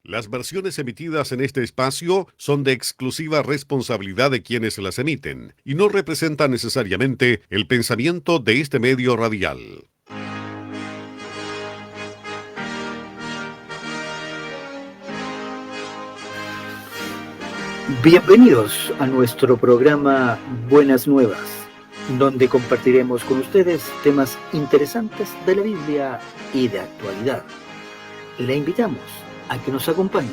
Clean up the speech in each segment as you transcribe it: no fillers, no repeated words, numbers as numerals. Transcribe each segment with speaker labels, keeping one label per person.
Speaker 1: Las versiones emitidas en este espacio son de exclusiva responsabilidad de quienes las emiten y no representan necesariamente el pensamiento de este medio radial.
Speaker 2: Bienvenidos a nuestro programa Buenas Nuevas, donde compartiremos con ustedes temas interesantes de la Biblia y de actualidad. Le invitamos a que nos acompañe.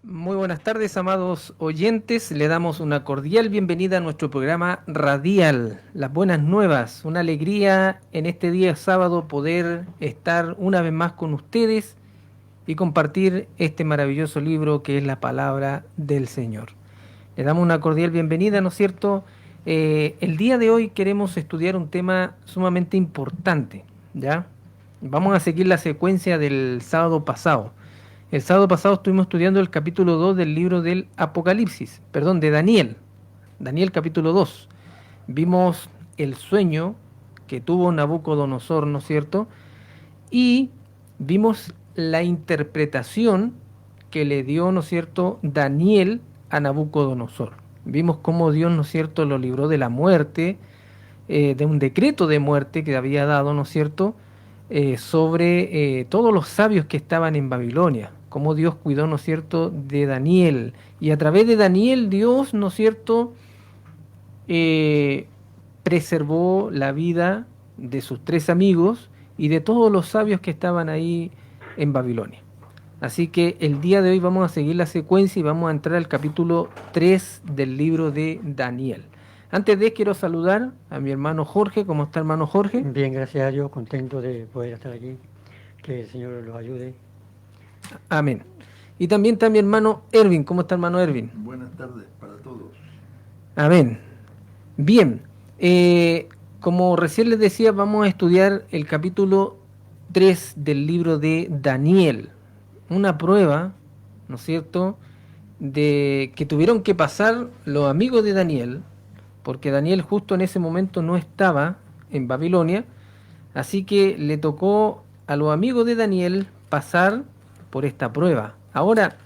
Speaker 3: Muy buenas tardes, amados oyentes. Le damos una cordial bienvenida a nuestro programa radial, Las Buenas Nuevas. Una alegría en este día sábado poder estar una vez más con ustedes y compartir este maravilloso libro que es la Palabra del Señor. Le damos una cordial bienvenida, ¿no es cierto? El día de hoy queremos estudiar un tema sumamente importante, ¿ya? Vamos a seguir la secuencia del sábado pasado. El sábado pasado estuvimos estudiando el capítulo 2 del libro del Apocalipsis, perdón, de Daniel. Daniel capítulo 2. Vimos el sueño que tuvo Nabucodonosor, ¿no es cierto? Y vimos la interpretación que le dio, ¿no es cierto?, Daniel a Nabucodonosor. Vimos cómo Dios, ¿no es cierto?, lo libró de la muerte, de un decreto de muerte que había dado, ¿no es cierto?, sobre todos los sabios que estaban en Babilonia, cómo Dios cuidó, ¿no es cierto?, de Daniel, y a través de Daniel Dios, ¿no es cierto?, preservó la vida de sus tres amigos y de todos los sabios que estaban ahí en Babilonia. Así que el día de hoy vamos a seguir la secuencia y vamos a entrar al capítulo 3 del libro de Daniel. Antes de quiero saludar a mi hermano Jorge. ¿Cómo está, hermano Jorge?
Speaker 4: Bien, gracias a Dios, contento de poder estar aquí. Que el Señor los ayude.
Speaker 3: Amén. Y también está mi hermano Ervin. ¿Cómo está, hermano Ervin?
Speaker 5: Buenas tardes para todos.
Speaker 3: Amén. Bien, como recién les decía, vamos a estudiar el capítulo 3 del libro de Daniel. Una prueba, ¿no es cierto?, de que tuvieron que pasar los amigos de Daniel, porque Daniel justo en ese momento no estaba en Babilonia, así que le tocó a los amigos de Daniel pasar por esta prueba. Ahora,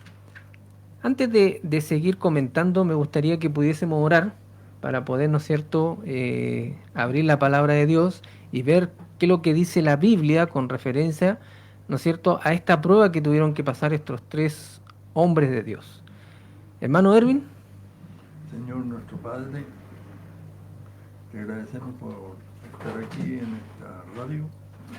Speaker 3: antes de seguir comentando, me gustaría que pudiésemos orar para poder, ¿no es cierto?, abrir la palabra de Dios y ver qué es lo que dice la Biblia con referencia, ¿no es cierto?, a esta prueba que tuvieron que pasar estos tres hombres de Dios. Hermano Ervin.
Speaker 5: Señor nuestro Padre, te agradecemos por estar aquí en esta radio.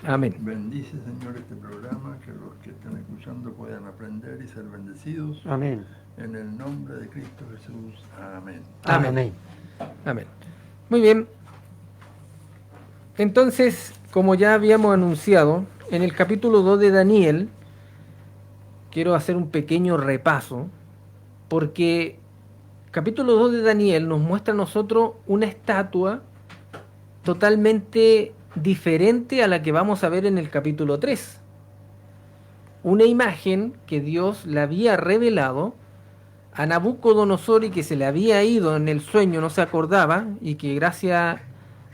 Speaker 3: Amén.
Speaker 5: Bendice, Señor, este programa, que los que estén escuchando puedan aprender y ser bendecidos.
Speaker 4: Amén.
Speaker 5: En el nombre de Cristo Jesús. Amén.
Speaker 3: Amén.
Speaker 4: Amén.
Speaker 3: Amén. Muy bien. Entonces, como ya habíamos anunciado, en el capítulo 2 de Daniel, quiero hacer un pequeño repaso, porque capítulo 2 de Daniel nos muestra a nosotros una estatua totalmente diferente a la que vamos a ver en el capítulo 3. Una imagen que Dios le había revelado a Nabucodonosor y que se le había ido en el sueño, no se acordaba, y que gracias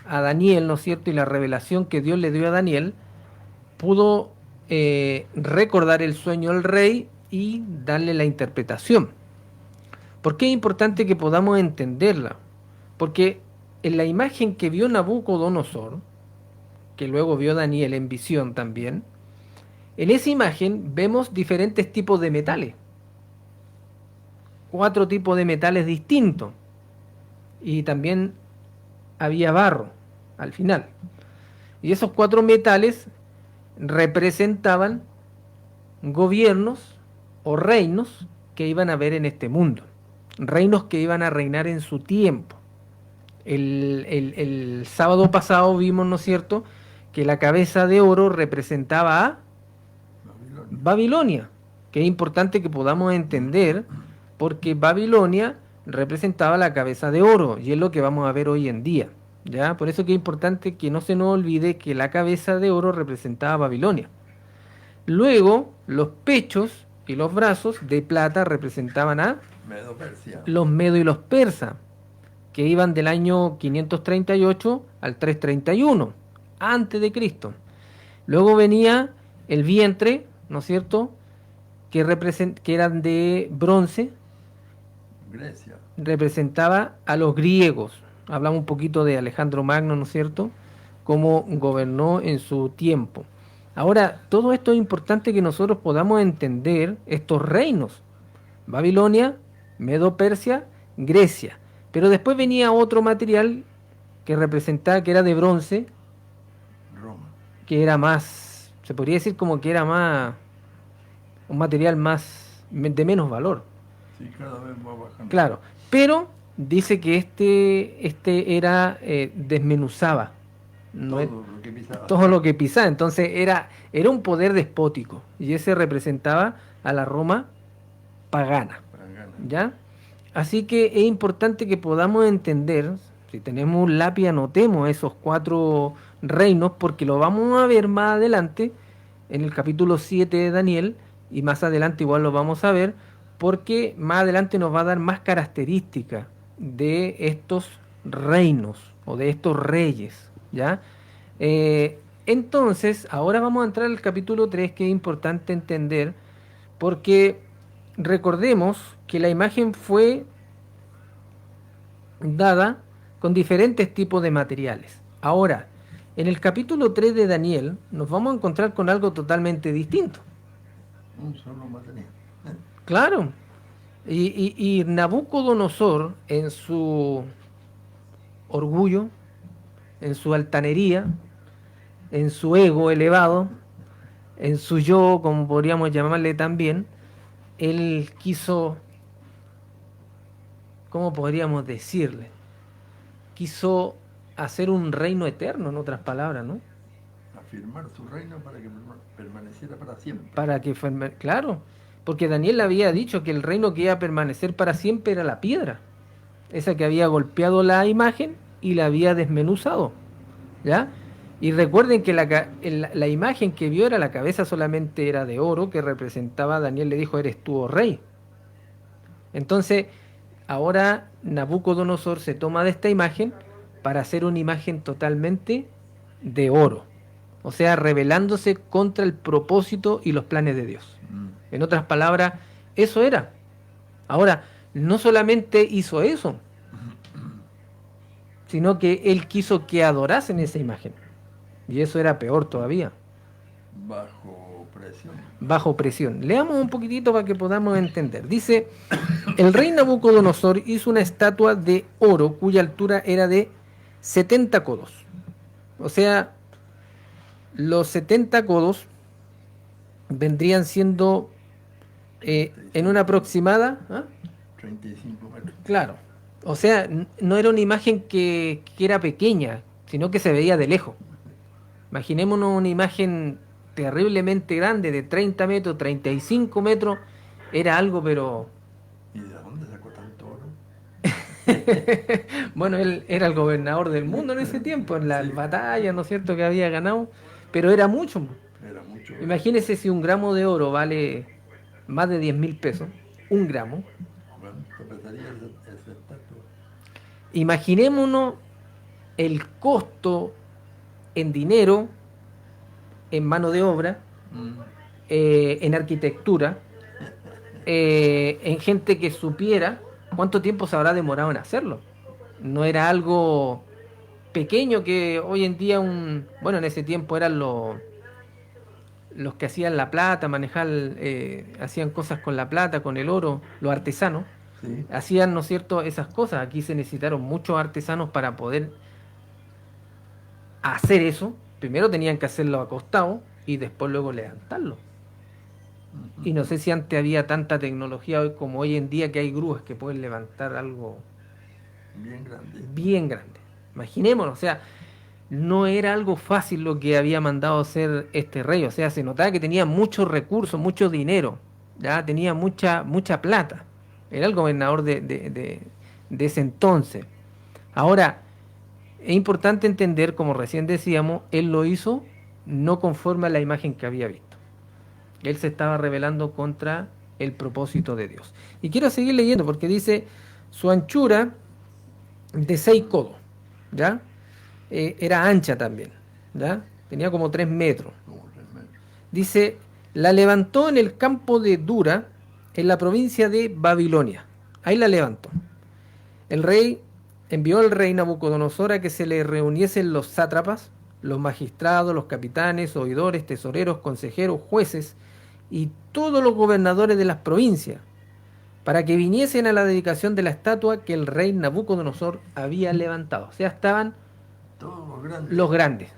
Speaker 3: a Daniel, ¿no es cierto?, y la revelación que Dios le dio a Daniel, pudo recordar el sueño al rey y darle la interpretación. ¿Por qué es importante que podamos entenderla? Porque en la imagen que vio Nabucodonosor, que luego vio Daniel en visión también, en esa imagen vemos diferentes tipos de metales. 4 tipos de metales distintos. Y también había barro al final. Y esos 4 metales representaban gobiernos o reinos que iban a haber en este mundo. Reinos que iban a reinar en su tiempo. El sábado pasado vimos, ¿no es cierto?, que la cabeza de oro representaba a Babilonia, que es importante que podamos entender, porque Babilonia representaba la cabeza de oro, y es lo que vamos a ver hoy en día, ¿ya? Por eso que es importante que no se nos olvide que la cabeza de oro representaba a Babilonia. Luego, los pechos y los brazos de plata representaban a
Speaker 5: Medo-Persia.
Speaker 3: los medos y los persas, que iban del año 538 al 331 antes de Cristo. Luego venía el vientre, ¿no es cierto?, que eran de bronce,
Speaker 5: Grecia.
Speaker 3: representaba a los griegos. Hablamos un poquito de Alejandro Magno, ¿no es cierto?, cómo gobernó en su tiempo. Ahora, todo esto es importante que nosotros podamos entender estos reinos: Babilonia, Medo-Persia, Grecia. Pero después venía otro material que representaba, que era de bronce,
Speaker 5: Roma.
Speaker 3: que era más, se podría decir como que era más, un material más, de menos valor.
Speaker 5: Sí, cada vez va bajando.
Speaker 3: Claro, pero dice que este era, desmenuzaba, ¿no?
Speaker 5: Todo lo que pisaba.
Speaker 3: Todo lo que pisaba. Entonces era un poder despótico, y ese representaba a la Roma pagana,
Speaker 5: Pagana.
Speaker 3: ¿ya? Así que es importante que podamos entender, si tenemos un lápiz anotemos esos 4 reinos, porque lo vamos a ver más adelante en el capítulo 7 de Daniel, y más adelante igual lo vamos a ver, porque más adelante nos va a dar más características de estos reinos o de estos reyes, ¿ya? Entonces, ahora vamos a entrar al capítulo 3, que es importante entender, porque recordemos que la imagen fue dada con diferentes tipos de materiales. Ahora, en el capítulo 3 de Daniel nos vamos a encontrar con algo totalmente distinto.
Speaker 5: Un solo material.
Speaker 3: Claro. Y Nabucodonosor, en su orgullo, en su altanería, en su ego elevado, en su yo, como podríamos llamarle también, él quiso, ¿cómo podríamos decirle? Quiso hacer un reino eterno, en otras palabras, ¿no?
Speaker 5: Afirmar su reino para que permaneciera para siempre.
Speaker 3: Para que, claro, porque Daniel había dicho que el reino que iba a permanecer para siempre era la piedra, esa que había golpeado la imagen y la había desmenuzado, ¿ya? Y recuerden que la imagen que vio era la cabeza, solamente era de oro, que representaba, Daniel le dijo, eres tú, oh rey. Entonces, ahora Nabucodonosor se toma de esta imagen para hacer una imagen totalmente de oro, o sea, rebelándose contra el propósito y los planes de Dios. En otras palabras, eso era. Ahora, no solamente hizo eso, sino que él quiso que adorasen esa imagen. Y eso era peor todavía.
Speaker 5: Bajo presión.
Speaker 3: Bajo presión. Leamos un poquitito para que podamos entender. Dice, el rey Nabucodonosor hizo una estatua de oro cuya altura era de 70 codos. O sea, los 70 codos vendrían siendo en una aproximada... ¿ah?
Speaker 5: 35 metros.
Speaker 3: Claro. O sea, no era una imagen que era pequeña, sino que se veía de lejos. Imaginémonos una imagen terriblemente grande, de 30 metros, 35 metros. Era algo, pero...
Speaker 5: ¿Y de dónde sacó tanto oro?
Speaker 3: Bueno, él era el gobernador del mundo en ese tiempo, en las
Speaker 5: Sí.
Speaker 3: batallas, ¿no es cierto?, que había ganado, pero era mucho.
Speaker 5: Era mucho.
Speaker 3: Imagínese si un gramo de oro vale más de 10.000 pesos, un gramo.
Speaker 5: ¿Cuánto pesaría esa estatua?
Speaker 3: Imaginémonos el costo en dinero, en mano de obra,
Speaker 5: Mm.
Speaker 3: en arquitectura, en gente que supiera cuánto tiempo se habrá demorado en hacerlo. No era algo pequeño que hoy en día bueno, en ese tiempo eran los que hacían la plata, hacían cosas con la plata, con el oro, los artesanos,
Speaker 5: Sí.
Speaker 3: hacían, ¿no es cierto?, esas cosas. Aquí se necesitaron muchos artesanos para poder hacer eso. Primero tenían que hacerlo acostado y después luego levantarlo. Y no sé si antes había tanta tecnología hoy como hoy en día, que hay grúas que pueden levantar algo
Speaker 5: Bien grande.
Speaker 3: bien grande. Imaginémonos, o sea, no era algo fácil lo que había mandado hacer este rey. O sea, se notaba que tenía muchos recursos, mucho dinero, ya tenía mucha plata. Era el gobernador de ese entonces. Ahora, es importante entender, como recién decíamos, él lo hizo no conforme a la imagen que había visto. Él se estaba rebelando contra el propósito de Dios. Y quiero seguir leyendo porque dice, su anchura de 6 codos, ¿ya? Era ancha también, ¿ya? Tenía como 3 metros.
Speaker 5: Como 3 metros.
Speaker 3: Dice, la levantó en el campo de Dura, en la provincia de Babilonia. Ahí la levantó. El rey envió al rey Nabucodonosor a que se le reuniesen los sátrapas, los magistrados, los capitanes, oidores, tesoreros, consejeros, jueces y todos los gobernadores de las provincias, para que viniesen a la dedicación de la estatua que el rey Nabucodonosor había levantado. O sea, estaban
Speaker 5: Todos los grandes.
Speaker 3: los grandes.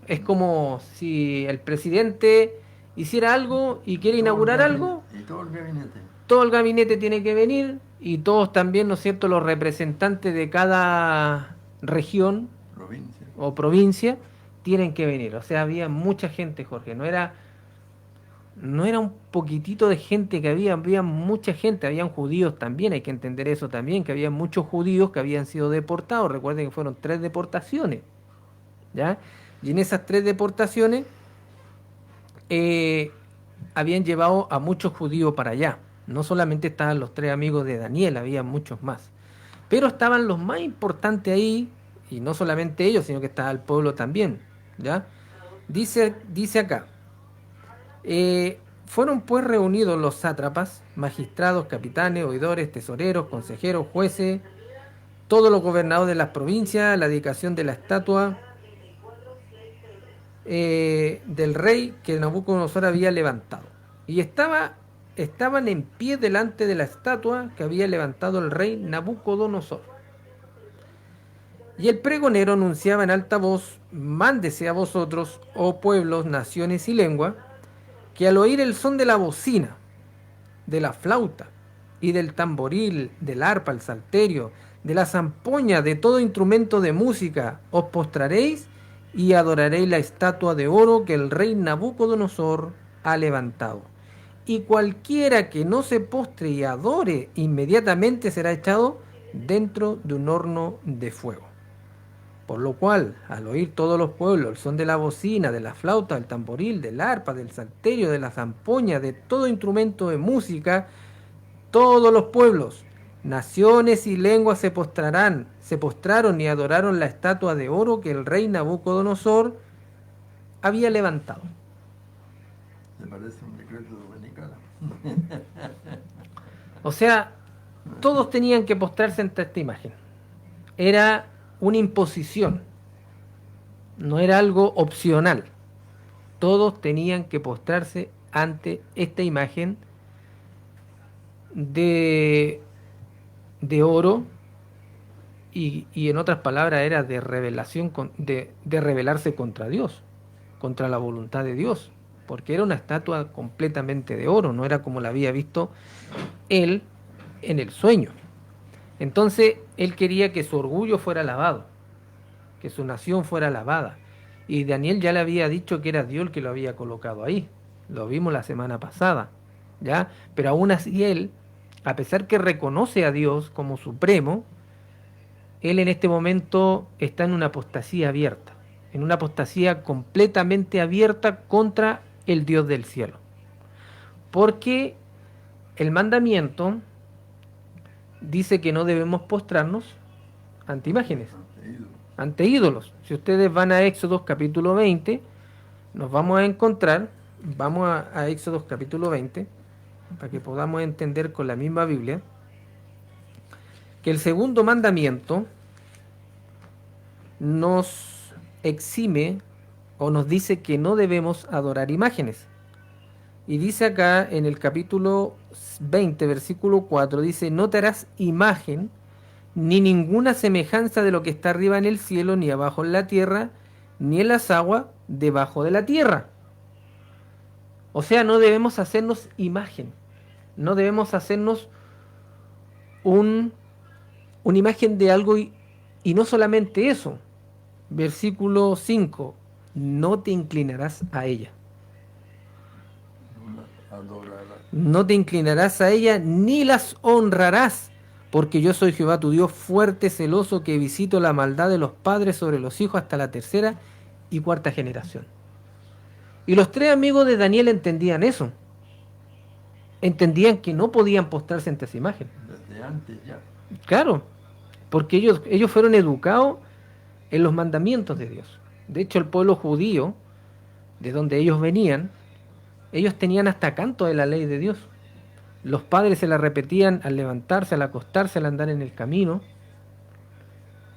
Speaker 3: Es como si el presidente hiciera algo y quiere inaugurar algo,
Speaker 5: Y todo el gabinete.
Speaker 3: todo el gabinete tiene que venir y todos también, ¿no es cierto?, los representantes de cada región
Speaker 5: Provincia.
Speaker 3: o provincia tienen que venir. O sea, había mucha gente, Jorge. No era un poquitito de gente que había mucha gente, habían judíos también, hay que entender eso también, que había muchos judíos que habían sido deportados. Recuerden que fueron 3 deportaciones, ¿ya? Y en esas 3 deportaciones habían llevado a muchos judíos para allá. No solamente estaban los 3 amigos de Daniel, había muchos más. Pero estaban los más importantes ahí, y no solamente ellos, sino que estaba el pueblo también, ¿ya? Dice acá, fueron pues reunidos los sátrapas, magistrados, capitanes, oidores, tesoreros, consejeros, jueces, todos los gobernadores de las provincias, la dedicación de la estatua del rey que Nabucodonosor había levantado. Y estaban en pie delante de la estatua que había levantado el rey Nabucodonosor. Y el pregonero anunciaba en alta voz, mándese a vosotros, oh pueblos, naciones y lengua, que al oír el son de la bocina, de la flauta y del tamboril, del arpa, el salterio, de la zampoña, de todo instrumento de música, os postraréis y adoraréis la estatua de oro que el rey Nabucodonosor ha levantado. Y cualquiera que no se postre y adore, inmediatamente será echado dentro de un horno de fuego. Por lo cual, al oír todos los pueblos el son de la bocina, de la flauta, del tamboril, del arpa, del salterio, de la zampoña, de todo instrumento de música, todos los pueblos, naciones y lenguas se postraron y adoraron la estatua de oro que el rey Nabucodonosor había levantado.
Speaker 5: Se parece a un decreto dominical.
Speaker 3: O sea, todos tenían que postrarse ante esta imagen. Era una imposición, no era algo opcional. Todos tenían que postrarse ante esta imagen de oro y en otras palabras era de revelación, de rebelarse contra Dios, contra la voluntad de Dios, porque era una estatua completamente de oro, no era como la había visto él en el sueño. Entonces él quería que su orgullo fuera lavado, que su nación fuera lavada. Y Daniel ya le había dicho que era Dios el que lo había colocado ahí. Lo vimos la semana pasada, ¿ya? Pero aún así él, a pesar que reconoce a Dios como supremo, él en este momento está en una apostasía abierta, en una apostasía completamente abierta contra el Dios del cielo. Porque el mandamiento dice que no debemos postrarnos ante imágenes,
Speaker 5: ante ídolos.
Speaker 3: ante ídolos. Si ustedes van a Éxodo capítulo 20, nos vamos a encontrar, vamos a Éxodo capítulo 20, para que podamos entender con la misma Biblia, que el segundo mandamiento nos exime o nos dice que no debemos adorar imágenes. Y dice acá en el capítulo 20, versículo 4, dice, no te harás imagen ni ninguna semejanza de lo que está arriba en el cielo, ni abajo en la tierra, ni en las aguas debajo de la tierra. O sea, no debemos hacernos imagen, no debemos hacernos una imagen de algo y no solamente eso. Versículo 5, no te inclinarás a ella.
Speaker 5: No las adorarás.
Speaker 3: No te inclinarás a ella ni las honrarás, porque yo soy Jehová tu Dios fuerte, celoso, que visito la maldad de los padres sobre los hijos hasta la tercera y cuarta generación. Y los tres amigos de Daniel entendían eso. Entendían que no podían postrarse ante esa imagen.
Speaker 5: Desde antes ya.
Speaker 3: Claro, porque ellos fueron educados en los mandamientos de Dios. De hecho, el pueblo judío, de donde ellos venían, ellos tenían hasta canto de la ley de Dios. Los padres se la repetían al levantarse, al acostarse, al andar en el camino.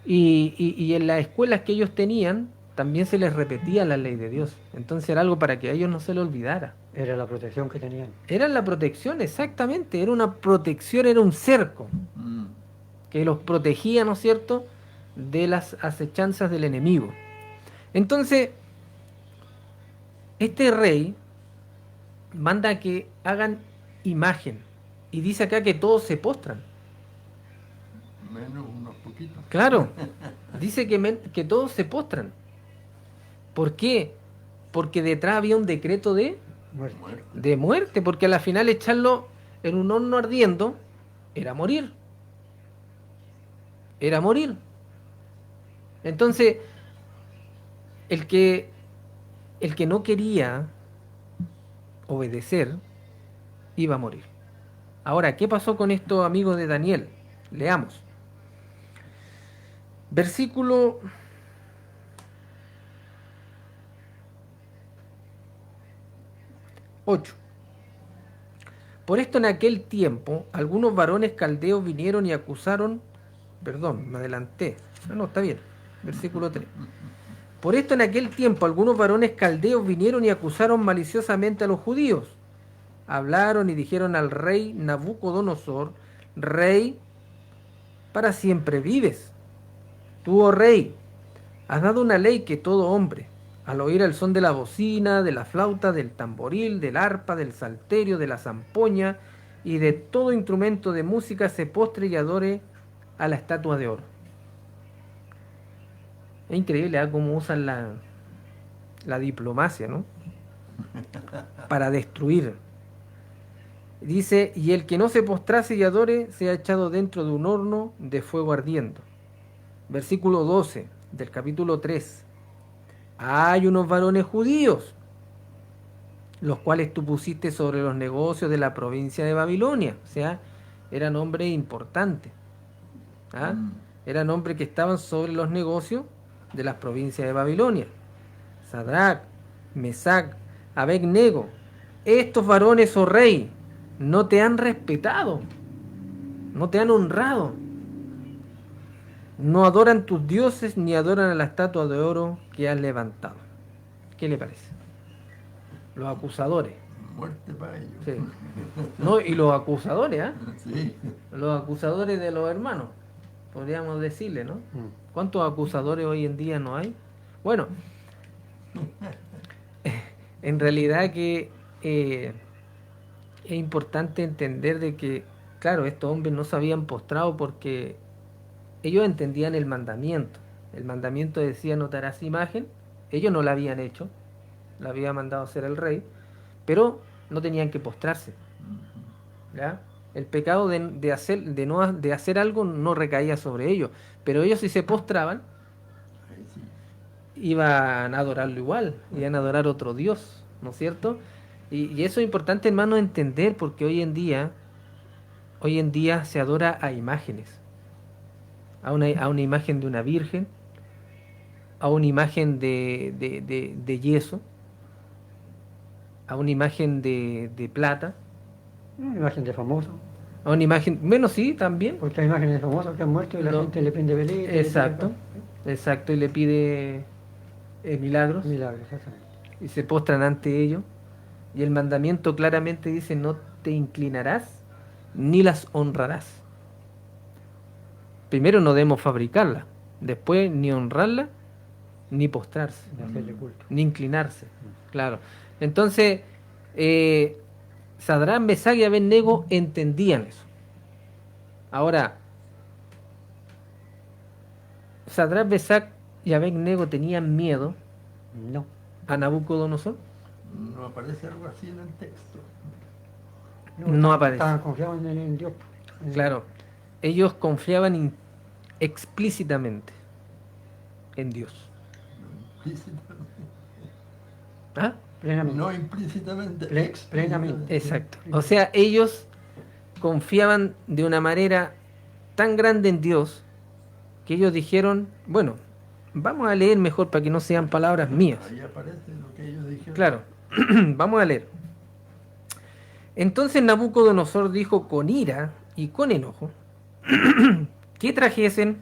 Speaker 3: Y en las escuelas que ellos tenían, también se les repetía la ley de Dios. Entonces era algo para que a ellos no se le olvidara.
Speaker 4: Era la protección que tenían.
Speaker 3: Era la protección, exactamente. Era una protección, era un cerco que los protegía, ¿no es cierto?, de las acechanzas del enemigo. Entonces, este rey manda que hagan imagen y dice acá que todos se postran.
Speaker 5: Menos unos poquitos.
Speaker 3: Claro, dice que todos se postran. ¿Por qué? Porque detrás había un decreto de
Speaker 5: Muerte.
Speaker 3: muerte, porque a la final echarlo en un horno ardiendo era morir. Era morir. Entonces, el que no quería obedecer iba a morir. Ahora, ¿qué pasó con estos amigos de Daniel? Leamos. Versículo 8. Por esto en aquel tiempo algunos varones caldeos vinieron y acusaron, perdón, me adelanté. No, está bien. Versículo 3. Por esto en aquel tiempo algunos varones caldeos vinieron y acusaron maliciosamente a los judíos. Hablaron y dijeron al rey Nabucodonosor, rey, para siempre vives. Tú, oh rey, has dado una ley que todo hombre, al oír el son de la bocina, de la flauta, del tamboril, del arpa, del salterio, de la zampoña y de todo instrumento de música, se postre y adore a la estatua de oro. Es increíble, ¿eh?, cómo usan la diplomacia, ¿no?, para destruir. Dice, y el que no se postrase y adore, sea echado dentro de un horno de fuego ardiendo. Versículo 12 del capítulo 3. Hay unos varones judíos, los cuales tú pusiste sobre los negocios de la provincia de Babilonia. O sea, eran hombres importantes. ¿Ah? Eran hombres que estaban sobre los negocios de las provincias de Babilonia. Sadrach, Mesac, Abed-nego. Estos varones, oh rey, no te han respetado, no te han honrado. No adoran tus dioses ni adoran a la estatua de oro que has levantado. ¿Qué le parece? Los acusadores.
Speaker 5: Muerte para ellos.
Speaker 3: Sí. No, y los acusadores, ¿ah?
Speaker 5: Sí.
Speaker 3: Los acusadores de los hermanos, podríamos decirle, ¿no? ¿Cuántos acusadores hoy en día no hay? Bueno, en realidad que es importante entender de que, claro, estos hombres no se habían postrado porque ellos entendían el mandamiento. El mandamiento decía no te harás imagen. Ellos no la habían hecho, la había mandado hacer el rey, pero no tenían que postrarse, ¿ya? El pecado de hacer algo no recaía sobre ellos. Pero ellos, si se postraban,
Speaker 5: Ahí sí.
Speaker 3: iban a adorarlo igual, iban a adorar otro Dios, ¿no es cierto? Y eso es importante, hermano, entender, porque hoy en día se adora a imágenes, a una imagen de una virgen, a una imagen de yeso, a una imagen de plata,
Speaker 4: Una imagen de famoso,
Speaker 3: a una imagen, bueno, sí, también,
Speaker 4: porque hay imágenes de famosos que han muerto y la
Speaker 3: No.
Speaker 4: gente le prende velitas. le pide
Speaker 3: exacto, exacto, y le pide milagros,
Speaker 4: milagros, exactamente.
Speaker 3: y se postran ante ellos. Y el mandamiento claramente dice, no te inclinarás ni las honrarás. Primero no debemos fabricarla, después ni honrarla, ni postrarse,
Speaker 4: De hacerle culto.
Speaker 3: ni inclinarse. Claro. Entonces, Sadrán, Mesach y Abednego entendían eso. Ahora, Sadrán, Mesach y Abednego tenían miedo
Speaker 4: No.
Speaker 3: a Nabucodonosor.
Speaker 5: No aparece algo así en el texto.
Speaker 3: No aparece.
Speaker 4: Estaban confiados en Dios.
Speaker 3: Claro, ellos confiaban explícitamente en Dios.
Speaker 5: Implícitamente.
Speaker 3: ¿Ah?
Speaker 4: Plenamente.
Speaker 5: No implícitamente,
Speaker 4: Plenamente.
Speaker 5: explícitamente.
Speaker 3: Exacto. O sea, ellos confiaban de una manera tan grande en Dios que ellos dijeron, bueno, vamos a leer mejor para que no sean palabras mías.
Speaker 5: Ahí aparece lo que ellos dijeron.
Speaker 3: Claro, vamos a leer. Entonces Nabucodonosor dijo con ira y con enojo que trajesen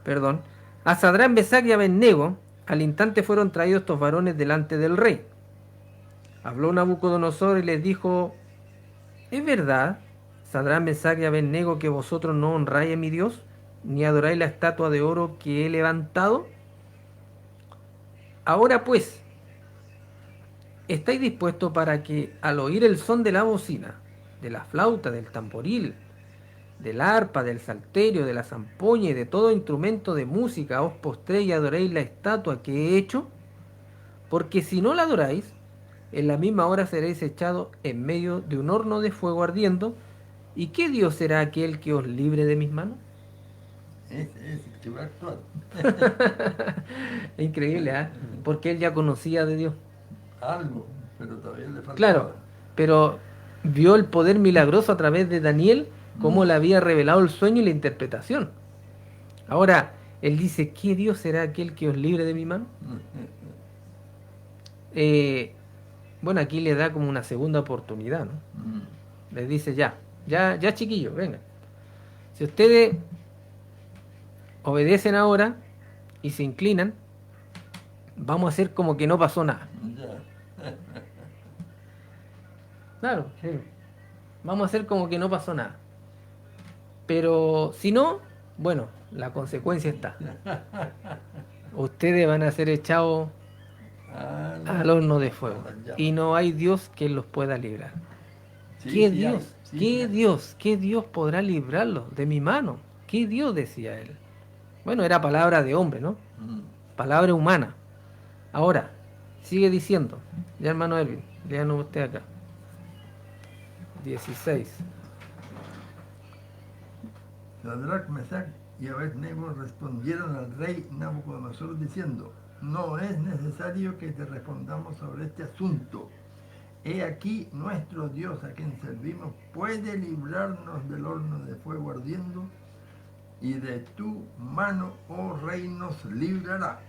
Speaker 3: perdón, a Sadrán, Mesach y Abednego. Al instante fueron traídos estos varones delante del rey. Habló Nabucodonosor y les dijo, ¿es verdad, Sadrán, Mesach y Abednego, que vosotros no honráis a mi Dios, ni adoráis la estatua de oro que he levantado? Ahora pues, ¿estáis dispuestos para que al oír el son de la bocina, de la flauta, del tamboril, del arpa, del salterio, de la zampoña y de todo instrumento de música os postréis y adoréis la estatua que he hecho? Porque si no la adoráis, en la misma hora seréis echados en medio de un horno de fuego ardiendo. ¿Y qué Dios será aquel que os libre de mis manos?
Speaker 5: Es el que va a actuar.
Speaker 3: Es increíble, ¿ah? Porque él ya conocía de Dios.
Speaker 5: Algo, pero todavía le falta.
Speaker 3: Claro, pero vio el poder milagroso a través de Daniel, cómo le había revelado el sueño y la interpretación. Ahora, él dice, ¿qué Dios será aquel que os libre de mi mano? Bueno, aquí le da como una segunda oportunidad, ¿no? Les dice, ya chiquillos, vengan. Si ustedes obedecen ahora y se inclinan, vamos a hacer como que no pasó nada.
Speaker 5: Ya.
Speaker 3: Claro,
Speaker 4: Sí.
Speaker 3: vamos a hacer como que no pasó nada. Pero si no, bueno, la consecuencia está. Ustedes van a ser echados al horno de fuego. Y no hay Dios que los pueda librar.
Speaker 5: Sí,
Speaker 3: ¿Qué
Speaker 5: sí
Speaker 3: Dios?
Speaker 5: hay, sí
Speaker 3: ¿Qué
Speaker 5: hay.
Speaker 3: Dios? ¿Qué Dios podrá librarlos de mi mano? ¿Qué Dios? Decía él. Bueno, era palabra de hombre, ¿no? Palabra humana. Ahora, sigue diciendo. Ya, hermano Elvin, léanos usted acá. 16.
Speaker 5: Sadrach, Mesach y Abednego respondieron al rey Nabucodonosor diciendo, no es necesario que te respondamos sobre este asunto. He aquí nuestro Dios a quien servimos puede librarnos del horno de fuego ardiendo y de tu mano, oh rey, nos librará.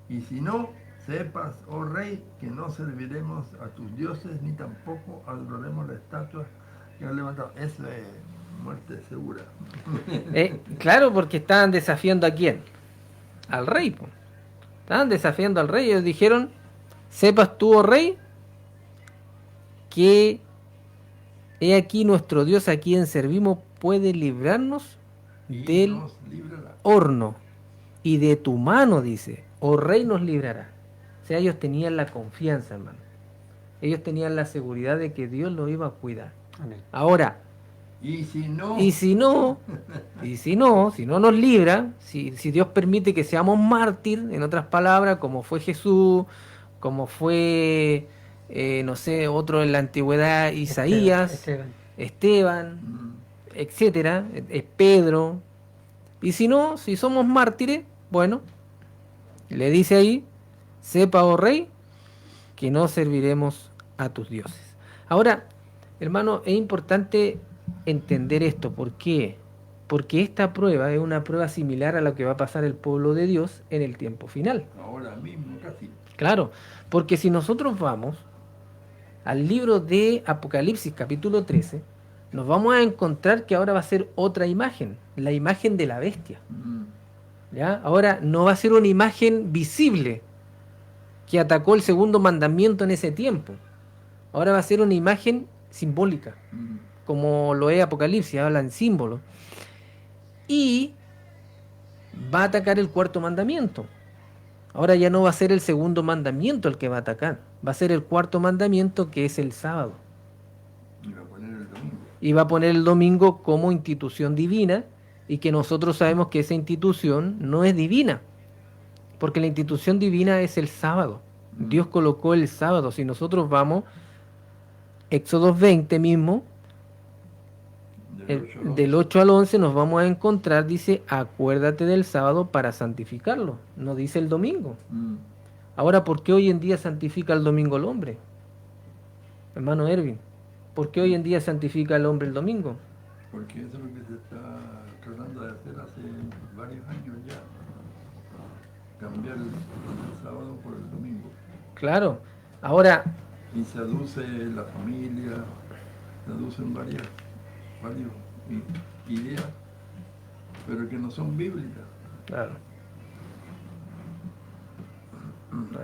Speaker 5: Y si no, sepas, oh rey, que no serviremos a tus dioses ni tampoco adoraremos la estatua que has levantado. Eso es muerte segura.
Speaker 3: Claro, porque estaban desafiando a quién? Al rey. Po. Estaban desafiando al rey. Ellos dijeron, sepas tú, oh rey, que he aquí nuestro Dios a quien servimos puede librarnos
Speaker 5: Y
Speaker 3: del
Speaker 5: nos librará.
Speaker 3: horno y de tu mano, dice, oh rey, nos librará. O sea, ellos tenían la confianza, hermano. Ellos tenían la seguridad de que Dios los iba a cuidar.
Speaker 4: Amén.
Speaker 3: Ahora,
Speaker 5: Y si no,
Speaker 3: si no nos libra, si Dios permite que seamos mártir, en otras palabras, como fue Jesús, como fue, no sé, otro en la antigüedad, Isaías,
Speaker 4: Esteban.
Speaker 3: Esteban, etcétera, es Pedro. Y si no, si somos mártires, bueno, le dice ahí, sepa, oh rey, que no serviremos a tus dioses. Ahora, hermano, es importante entender esto. ¿Por qué? Porque esta prueba es una prueba similar a lo que va a pasar el pueblo de Dios en el tiempo final.
Speaker 5: Ahora mismo casi.
Speaker 3: Claro, porque si nosotros vamos al libro de Apocalipsis capítulo 13, nos vamos a encontrar que ahora va a ser otra imagen, la imagen de la bestia. ¿Ya? Ahora no va a ser una imagen visible que atacó el segundo mandamiento en ese tiempo. Ahora va a ser una imagen simbólica, como lo es Apocalipsis, habla en símbolo. Y va a atacar el cuarto mandamiento. Ahora ya no va a ser el segundo mandamiento el que va a atacar, va a ser el cuarto mandamiento, que es el sábado.
Speaker 5: Y va a poner el domingo.
Speaker 3: Y va a poner el domingo como institución divina, y que nosotros sabemos que esa institución no es divina, porque la institución divina es el sábado. Dios colocó el sábado. Si nosotros vamos, Éxodo 20 mismo, del 8 al 11 nos vamos a encontrar, dice, acuérdate del sábado para santificarlo. No dice el domingo. Ahora, ¿por qué hoy en día santifica el domingo el hombre? Hermano Erwin, ¿por qué hoy en día santifica el hombre el domingo?
Speaker 5: Porque eso es lo que se está tratando de hacer hace varios años ya. Cambiar el sábado por el domingo.
Speaker 3: Claro. Ahora,
Speaker 5: Y se aduce la familia, se aducen varias ideas, pero que no son bíblicas.
Speaker 3: claro.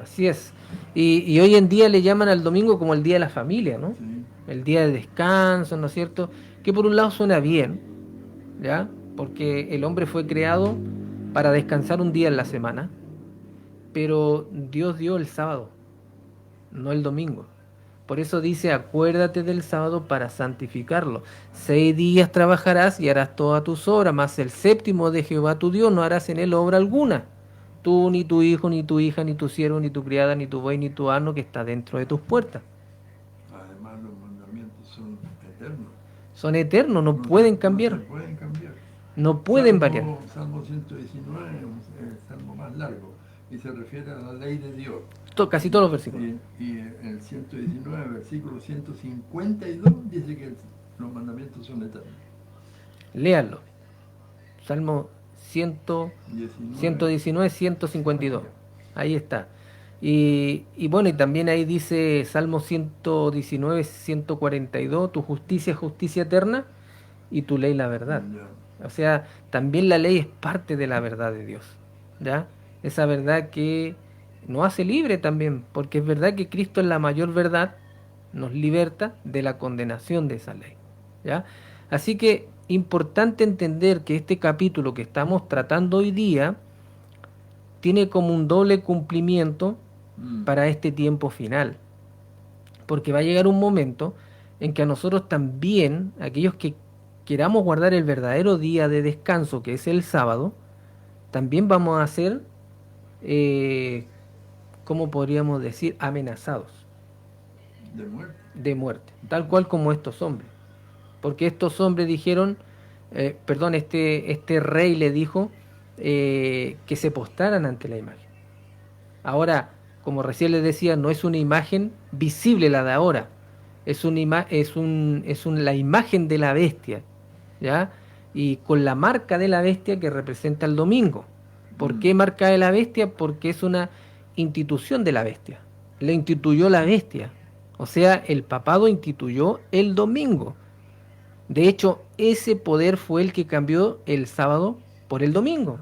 Speaker 3: Así es. Y hoy en día le llaman al domingo como el día de la familia, ¿no?
Speaker 5: Sí.
Speaker 3: El día de descanso, ¿no es cierto? Que por un lado suena bien, ¿ya? Porque el hombre fue creado para descansar un día en la semana, pero Dios dio el sábado, no el domingo. Por eso dice, acuérdate del sábado para santificarlo. 6 días trabajarás y harás todas tus obras, mas el séptimo de Jehová tu Dios no harás en él obra alguna. Tú, ni tu hijo, ni tu hija, ni tu siervo, ni tu criada, ni tu buey, ni tu asno que está dentro de tus puertas.
Speaker 5: Además, los mandamientos son eternos.
Speaker 3: Son eternos, no pueden cambiar,
Speaker 5: No se pueden cambiar.
Speaker 3: no pueden variar.
Speaker 5: Salmo 119 es el salmo más largo y se refiere a la ley de Dios.
Speaker 3: Casi todos los versículos.
Speaker 5: Y el 119, versículo 152, dice que los mandamientos son eternos.
Speaker 3: Léanlo. Salmo 119, 152. Ahí está. Y bueno, y también ahí dice Salmo 119, 142, tu justicia es justicia eterna y tu ley la verdad.
Speaker 5: Ya.
Speaker 3: O sea, también la ley es parte de la verdad de Dios, ¿ya? Esa verdad que nos hace libre también, porque es verdad que Cristo es la mayor verdad, nos liberta de la condenación de esa ley, ¿ya? Así que importante entender que este capítulo que estamos tratando hoy día tiene como un doble cumplimiento para este tiempo final, porque va a llegar un momento en que a nosotros también, aquellos que queramos guardar el verdadero día de descanso, que es el sábado, también vamos a ser, ¿cómo podríamos decir?, amenazados de muerte, tal cual como estos hombres. Porque estos hombres dijeron, este rey le dijo que se postraran ante la imagen. Ahora, como recién les decía, no es una imagen visible la de ahora, es la imagen de la bestia, ¿ya? Y con la marca de la bestia que representa el domingo. ¿Por qué marca de la bestia? Porque es una institución de la bestia. La instituyó la bestia. O sea, el papado instituyó el domingo. De hecho, ese poder fue el que cambió el sábado por el domingo.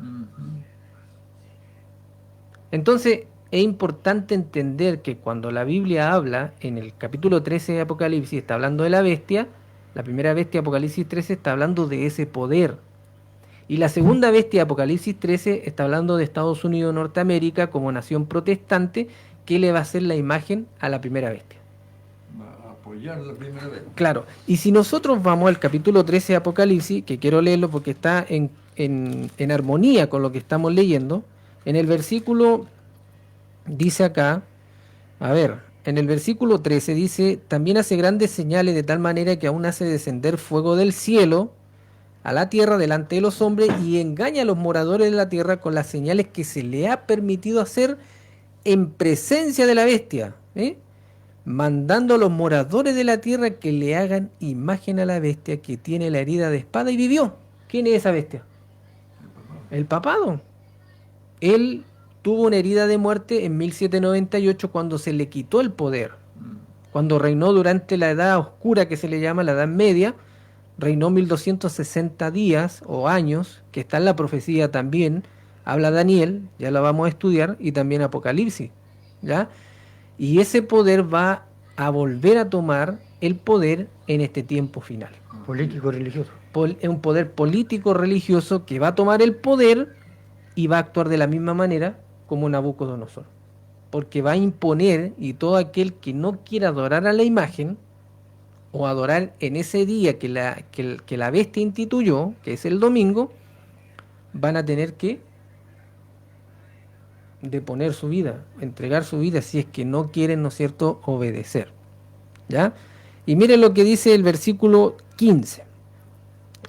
Speaker 3: Entonces, es importante entender que cuando la Biblia habla, en el capítulo 13 de Apocalipsis, está hablando de la bestia, la primera bestia, Apocalipsis 13, está hablando de ese poder. Y la segunda bestia, Apocalipsis 13, está hablando de Estados Unidos, Norteamérica, como nación protestante, que le va a hacer la imagen a la primera bestia.
Speaker 5: Va a apoyar la primera vez.
Speaker 3: Claro, y si nosotros vamos al capítulo 13 de Apocalipsis, que quiero leerlo porque está en armonía con lo que estamos leyendo, en el versículo dice acá, a ver, en el versículo 13 dice, también hace grandes señales de tal manera que aún hace descender fuego del cielo a la tierra delante de los hombres y engaña a los moradores de la tierra con las señales que se le ha permitido hacer en presencia de la bestia, mandando a los moradores de la tierra que le hagan imagen a la bestia que tiene la herida de espada y vivió. ¿Quién es esa bestia? El papado. Él tuvo una herida de muerte en 1798 cuando se le quitó el poder. Cuando reinó durante la edad oscura que se le llama la Edad Media, reinó 1260 días o años, que está en la profecía también, habla Daniel, ya la vamos a estudiar, y también Apocalipsis, ¿ya? Y ese poder va a volver a tomar el poder en este tiempo final.
Speaker 4: Político-religioso.
Speaker 3: Es un poder político-religioso que va a tomar el poder y va a actuar de la misma manera como Nabucodonosor. Porque va a imponer, y todo aquel que no quiera adorar a la imagen, o adorar en ese día que la bestia instituyó, que es el domingo, van a tener que deponer su vida, entregar su vida si es que no quieren, ¿no es cierto?, obedecer. ¿Ya? Y miren lo que dice el versículo 15.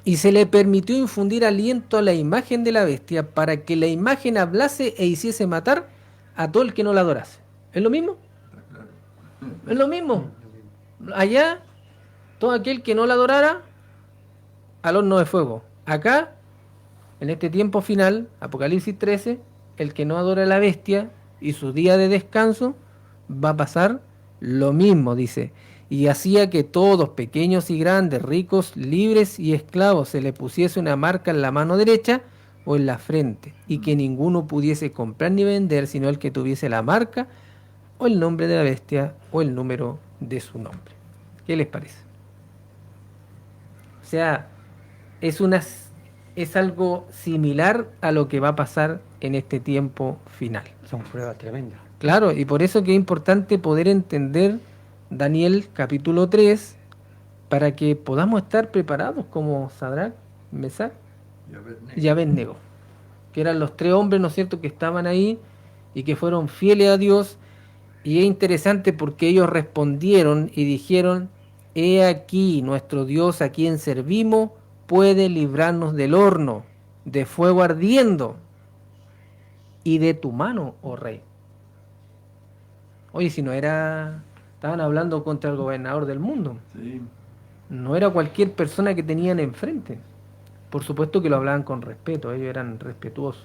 Speaker 3: Y se le permitió infundir aliento a la imagen de la bestia para que la imagen hablase e hiciese matar a todo el que no la adorase. ¿Es lo mismo? Es lo mismo. Allá, todo aquel que no la adorara, al horno de fuego. Acá, en este tiempo final, Apocalipsis 13, el que no adora a la bestia y su día de descanso, va a pasar lo mismo, dice. Y hacía que todos, pequeños y grandes, ricos, libres y esclavos, se le pusiese una marca en la mano derecha o en la frente, y que ninguno pudiese comprar ni vender, sino el que tuviese la marca o el nombre de la bestia o el número de su nombre. ¿Qué les parece? O sea, es algo similar a lo que va a pasar en este tiempo final.
Speaker 4: Son pruebas tremendas.
Speaker 3: Claro, y por eso que es importante poder entender Daniel capítulo 3 para que podamos estar preparados como Sadrac, Mesach y Abednego, que eran los tres hombres, ¿no es cierto?, que estaban ahí y que fueron fieles a Dios. Y es interesante porque ellos respondieron y dijeron: he aquí nuestro Dios a quien servimos puede librarnos del horno, de fuego ardiendo y de tu mano, oh rey. Oye, si no era... Estaban hablando contra el gobernador del mundo.
Speaker 5: Sí.
Speaker 3: No era cualquier persona que tenían enfrente. Por supuesto que lo hablaban con respeto, ellos eran respetuosos.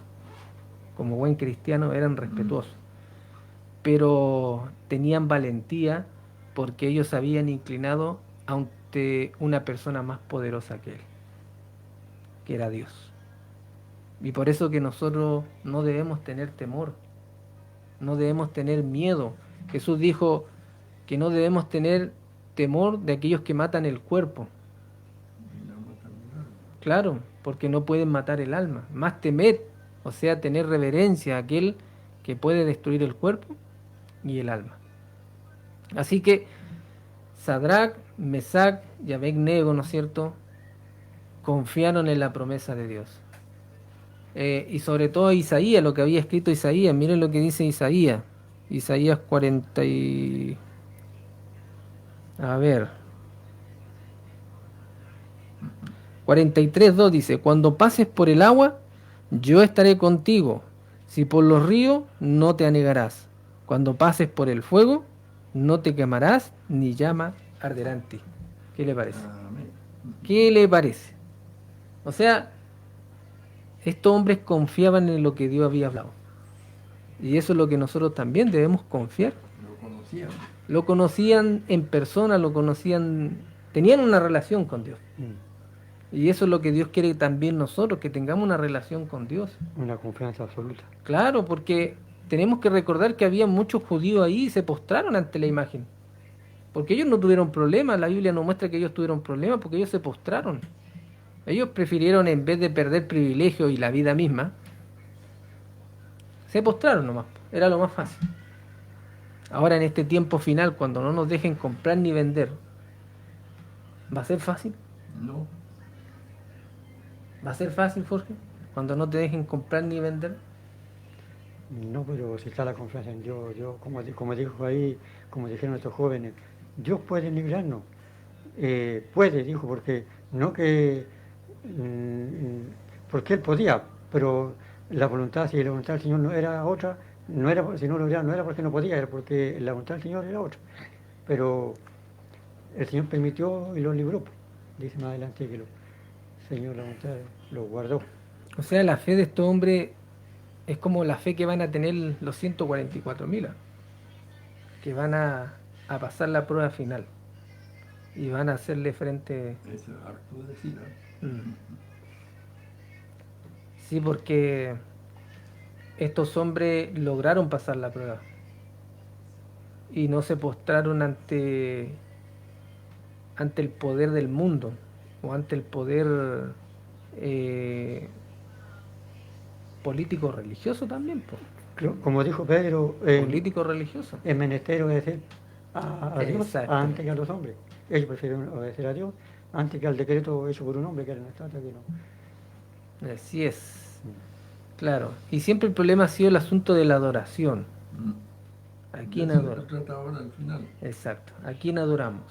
Speaker 3: Como buen cristiano eran respetuosos. Pero tenían valentía porque ellos se habían inclinado ante una persona más poderosa que él, que era Dios. Y por eso que nosotros no debemos tener temor, no debemos tener miedo. Jesús dijo que no debemos tener temor de aquellos que matan el cuerpo. Claro, porque no pueden matar el alma. Más temed, o sea, tener reverencia a aquel que puede destruir el cuerpo y el alma. Así que Sadrac, Mesach y Abednego, ¿no es cierto?, confiaron en la promesa de Dios. Y sobre todo Isaías, lo que había escrito Isaías. Miren lo que dice Isaías. Isaías 40 y... A ver. 43:2 dice: cuando pases por el agua, yo estaré contigo. Si por los ríos, no te anegarás. Cuando pases por el fuego, no te quemarás, ni llama arderá en ti. ¿Qué le parece? ¿Qué le parece? O sea, estos hombres confiaban en lo que Dios había hablado. Y eso es lo que nosotros también debemos confiar.
Speaker 5: Lo conocían.
Speaker 3: Lo conocían en persona, lo conocían, tenían una relación con Dios. Y eso es lo que Dios quiere también nosotros, que tengamos una relación con Dios.
Speaker 4: Una confianza absoluta.
Speaker 3: Claro, porque tenemos que recordar que había muchos judíos ahí y se postraron ante la imagen. Porque ellos no tuvieron problemas, la Biblia nos muestra que ellos tuvieron problemas porque ellos se postraron. Ellos prefirieron, en vez de perder privilegios y la vida misma, se postraron nomás, era lo más fácil. Ahora en este tiempo final, cuando no nos dejen comprar ni vender, ¿va a ser fácil?
Speaker 5: No.
Speaker 3: ¿Va a ser fácil, Jorge? Cuando no te dejen comprar ni vender.
Speaker 4: No, pero si está la confianza en Dios, como dijo ahí, como dijeron estos jóvenes, Dios puede librarnos. Puede, dijo, porque no que, porque Él podía, pero la voluntad, si la voluntad del Señor no era otra, no era, si no lo era, no era porque no podía, era porque la voluntad del Señor era otra. Pero el Señor permitió y lo libró. Dice más adelante que el Señor la voluntad lo guardó.
Speaker 3: O sea, la fe de estos hombres es como la fe que van a tener los 144.000, que van a pasar la prueba final y van a hacerle frente.
Speaker 5: Eso es harto decir, ¿eh?
Speaker 3: Sí, porque estos hombres lograron pasar la prueba y no se postraron ante el poder del mundo o ante el poder eh, político religioso también, po.
Speaker 4: Como dijo Pedro,
Speaker 3: Político religioso.
Speaker 4: es menester obedecer a Dios
Speaker 3: Exacto.
Speaker 4: antes que a los hombres. Ellos prefieren obedecer a Dios antes que al decreto hecho por un hombre que era una estatua que no.
Speaker 3: Así es, claro. Y siempre el problema ha sido el asunto de la adoración. ¿A quién
Speaker 5: Eso lo
Speaker 3: adoramos?
Speaker 5: trata ahora al final.
Speaker 3: Exacto. ¿A quién adoramos?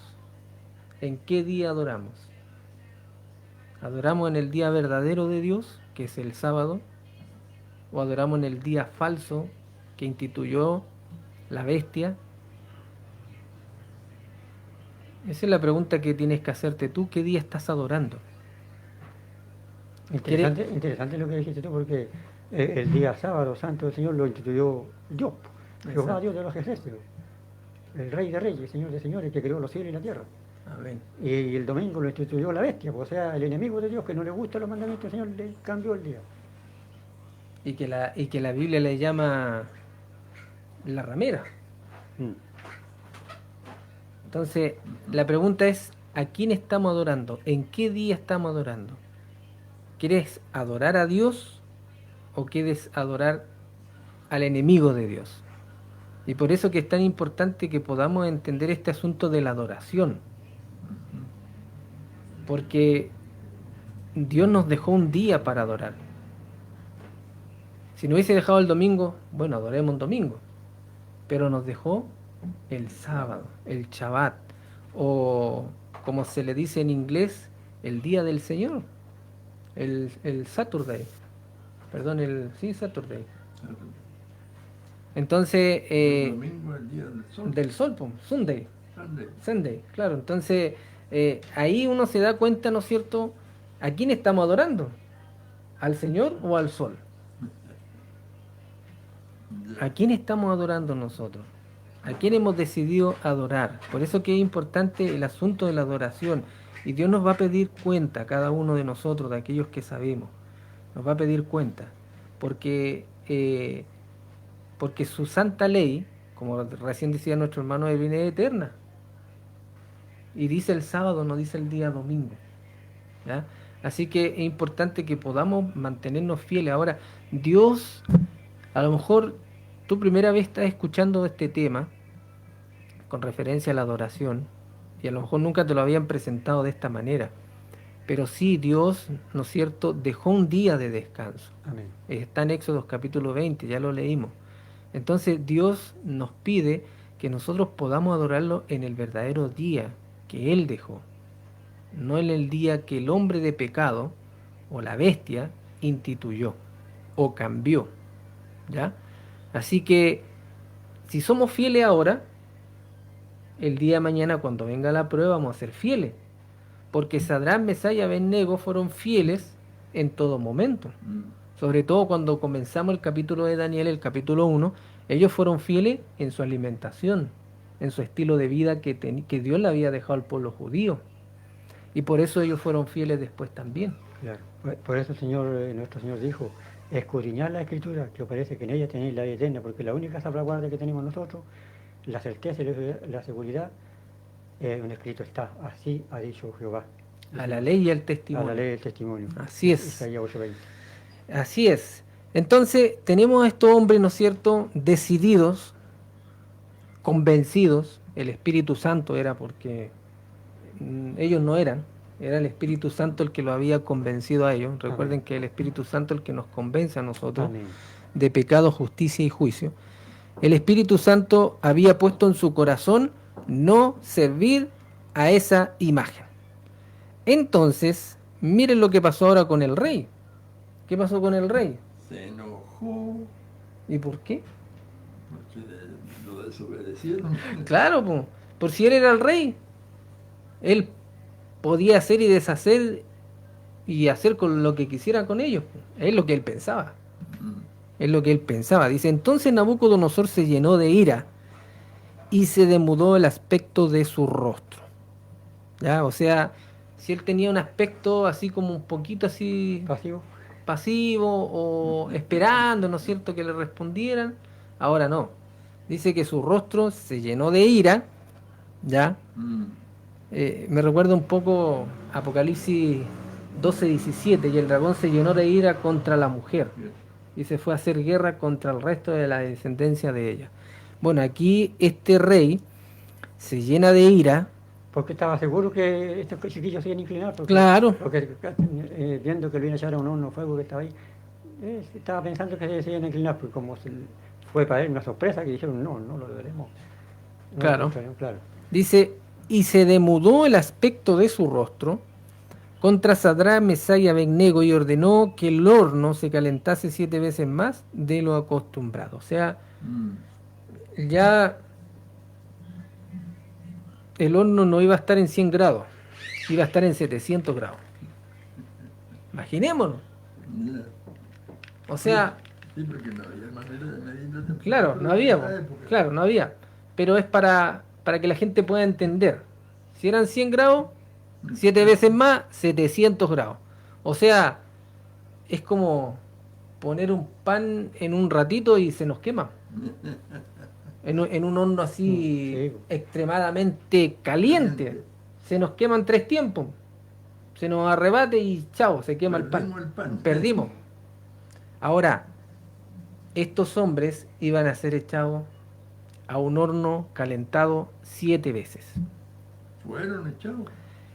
Speaker 3: ¿En qué día adoramos? ¿Adoramos en el día verdadero de Dios, que es el sábado? ¿O adoramos en el día falso que instituyó la bestia? Esa es la pregunta que tienes que hacerte tú. ¿Qué día estás adorando?
Speaker 4: Interesante lo que dijiste tú, porque el día sábado santo del Señor lo instituyó Dios, Jehová,
Speaker 3: Exacto.
Speaker 4: Dios de los ejércitos, el Rey de Reyes, Señor de Señores, que creó los cielos y la tierra.
Speaker 3: Amén.
Speaker 4: Y el domingo lo instituyó la bestia, o sea, el enemigo de Dios que no le gustan los mandamientos del Señor, le cambió el día.
Speaker 3: Y que la Biblia le llama la ramera. Entonces, la pregunta es, ¿a quién estamos adorando? ¿En qué día estamos adorando? ¿Quieres adorar a Dios o quieres adorar al enemigo de Dios? Y por eso que es tan importante que podamos entender este asunto de la adoración. Porque Dios nos dejó un día para adorar. Si no hubiese dejado el domingo, bueno, adoremos un domingo. Pero nos dejó el sábado, el Shabbat, o como se le dice en inglés, el día del Señor, el Saturday, perdón, sí, Saturday. Entonces,
Speaker 5: El domingo es el día del sol.
Speaker 3: del sol, pues, Sunday,
Speaker 5: Sunday.
Speaker 3: Sunday, claro. Entonces, ahí uno se da cuenta, ¿no es cierto?, ¿a quién estamos adorando? ¿Al Señor o al sol? ¿A quién estamos adorando nosotros? ¿A quién hemos decidido adorar? Por eso que es importante el asunto de la adoración. Y Dios nos va a pedir cuenta a cada uno de nosotros, de aquellos que sabemos. Nos va a pedir cuenta. Porque su santa ley, como recién decía nuestro hermano Edwin, es eterna. Y dice el sábado, no dice el día domingo. ¿Ya? Así que es importante que podamos mantenernos fieles. Ahora, Dios, a lo mejor tú primera vez estás escuchando este tema con referencia a la adoración y a lo mejor nunca te lo habían presentado de esta manera. Pero sí, Dios, ¿no es cierto?, dejó un día de descanso.
Speaker 4: Amén.
Speaker 3: Está en Éxodo capítulo 20, ya lo leímos. Entonces Dios nos pide que nosotros podamos adorarlo en el verdadero día que Él dejó. No en el día que el hombre de pecado o la bestia instituyó o cambió. ¿Ya? Así que si somos fieles ahora, el día de mañana cuando venga la prueba vamos a ser fieles. Porque Sadrach, Mesach y Abednego fueron fieles en todo momento. Sobre todo cuando comenzamos el capítulo de Daniel, el capítulo 1, ellos fueron fieles en su alimentación, en su estilo de vida que Dios le había dejado al pueblo judío. Y por eso ellos fueron fieles después también.
Speaker 4: Claro. Por eso el Señor, nuestro Señor dijo, escudriñad la Escritura, que os parece que en ella tenéis la vida eterna, porque la única salvaguardia que tenemos nosotros, la certeza y la seguridad, un escrito está, así ha dicho Jehová.
Speaker 3: A la ley y al
Speaker 4: A
Speaker 3: testimonio.
Speaker 4: la ley del testimonio.
Speaker 3: Así es.
Speaker 4: Isaías 8:20.
Speaker 3: Así es. Entonces tenemos a estos hombres, ¿no es cierto?, decididos, convencidos. El Espíritu Santo era porque ellos no eran. Era el Espíritu Santo el que lo había convencido a ellos. Recuerden
Speaker 4: Amén.
Speaker 3: que el Espíritu Santo es el que nos convence a nosotros.
Speaker 4: Amén.
Speaker 3: de pecado, justicia y juicio, el Espíritu Santo había puesto en su corazón no servir a esa imagen. Entonces, miren lo que pasó ahora con el rey. ¿Qué pasó con el rey?
Speaker 5: Se enojó
Speaker 3: ¿Y por qué?
Speaker 5: porque lo desobedecieron.
Speaker 3: Claro, po, por si él era el rey, él podía hacer y deshacer y hacer con lo que quisiera con ellos, po. Es lo que él pensaba. Es lo que él pensaba. Dice, entonces Nabucodonosor se llenó de ira y se demudó el aspecto de su rostro. ¿Ya? O sea, si él tenía un aspecto así como un poquito así
Speaker 4: Pasivo.
Speaker 3: pasivo o esperando, ¿no es cierto?, que le respondieran, ahora no. Dice que su rostro se llenó de ira, ¿ya? Me recuerda un poco Apocalipsis 12:17, y el dragón se llenó de ira contra la mujer y se fue a hacer guerra contra el resto de la descendencia de ella. Bueno, aquí este rey se llena de ira.
Speaker 4: Porque estaba seguro que estos chiquillos se iban a inclinar.
Speaker 3: Claro.
Speaker 4: Porque viendo que lo iban a echar a un horno fuego que estaba ahí, estaba pensando que se iban a inclinar, porque como fue para él una sorpresa, que dijeron, no lo veremos. No,
Speaker 3: Claro.
Speaker 4: Claro.
Speaker 3: Dice, y se demudó el aspecto de su rostro contra Sadrach, Mesach y Abednego, y ordenó que el horno se calentase 7 veces más de lo acostumbrado. O sea, ya el horno no iba a estar en 100 grados, iba a estar en 700 grados. Imaginémonos. O sea,
Speaker 5: Sí, porque no había manera de medir la temperatura.
Speaker 3: claro, no había,
Speaker 5: en esa época.
Speaker 3: claro, no había. Pero es para que la gente pueda entender. Si eran 100 grados, 7 veces más, 700 grados. O sea, es como poner un pan en un ratito y se nos quema. En un horno así
Speaker 4: Sí.
Speaker 3: extremadamente caliente. Se nos queman 3 tiempos. Se nos arrebate y chao, se quema
Speaker 5: Perdimos el pan.
Speaker 3: Perdimos. Ahora, estos hombres iban a ser echados a un horno calentado 7 veces.
Speaker 5: Fueron echados.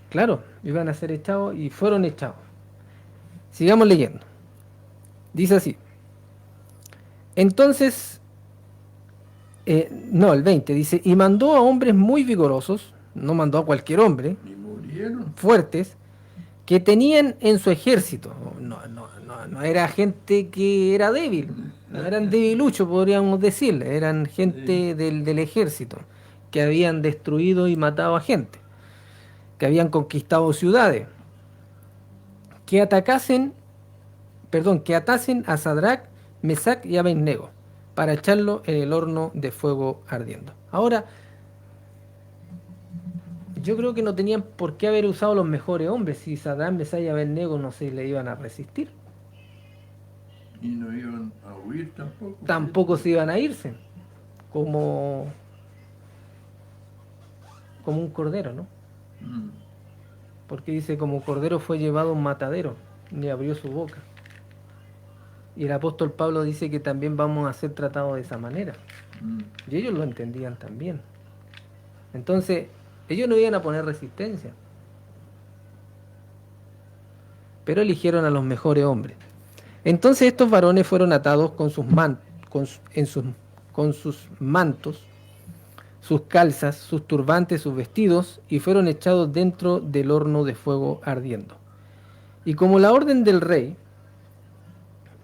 Speaker 3: Claro, iban a ser echados y fueron echados. Sigamos leyendo. Dice así. Entonces, el 20 dice, y mandó a hombres muy vigorosos, no mandó a cualquier hombre,
Speaker 5: Y murieron.
Speaker 3: fuertes, que tenían en su ejército. No era gente que era débil, no eran debiluchos, podríamos decirle, eran gente del ejército, que habían destruido y matado a gente, que habían conquistado ciudades, que atasen a Sadrach, Mesach y Abednego para echarlo en el horno de fuego ardiendo. Ahora, yo creo que no tenían por qué haber usado los mejores hombres si Sadrach, Mesach y Abednego no se le iban a resistir.
Speaker 5: Y no iban a huir tampoco.
Speaker 3: Tampoco se iban a irse como un cordero, ¿no? Porque dice, como cordero fue llevado a un matadero, ni abrió su boca. Y el apóstol Pablo dice que también vamos a ser tratados de esa manera. Y ellos lo entendían también. Entonces, ellos no iban a poner resistencia. Pero eligieron a los mejores hombres. Entonces estos varones fueron atados con sus mantos, sus calzas, sus turbantes, sus vestidos, y fueron echados dentro del horno de fuego ardiendo. Y como la orden del rey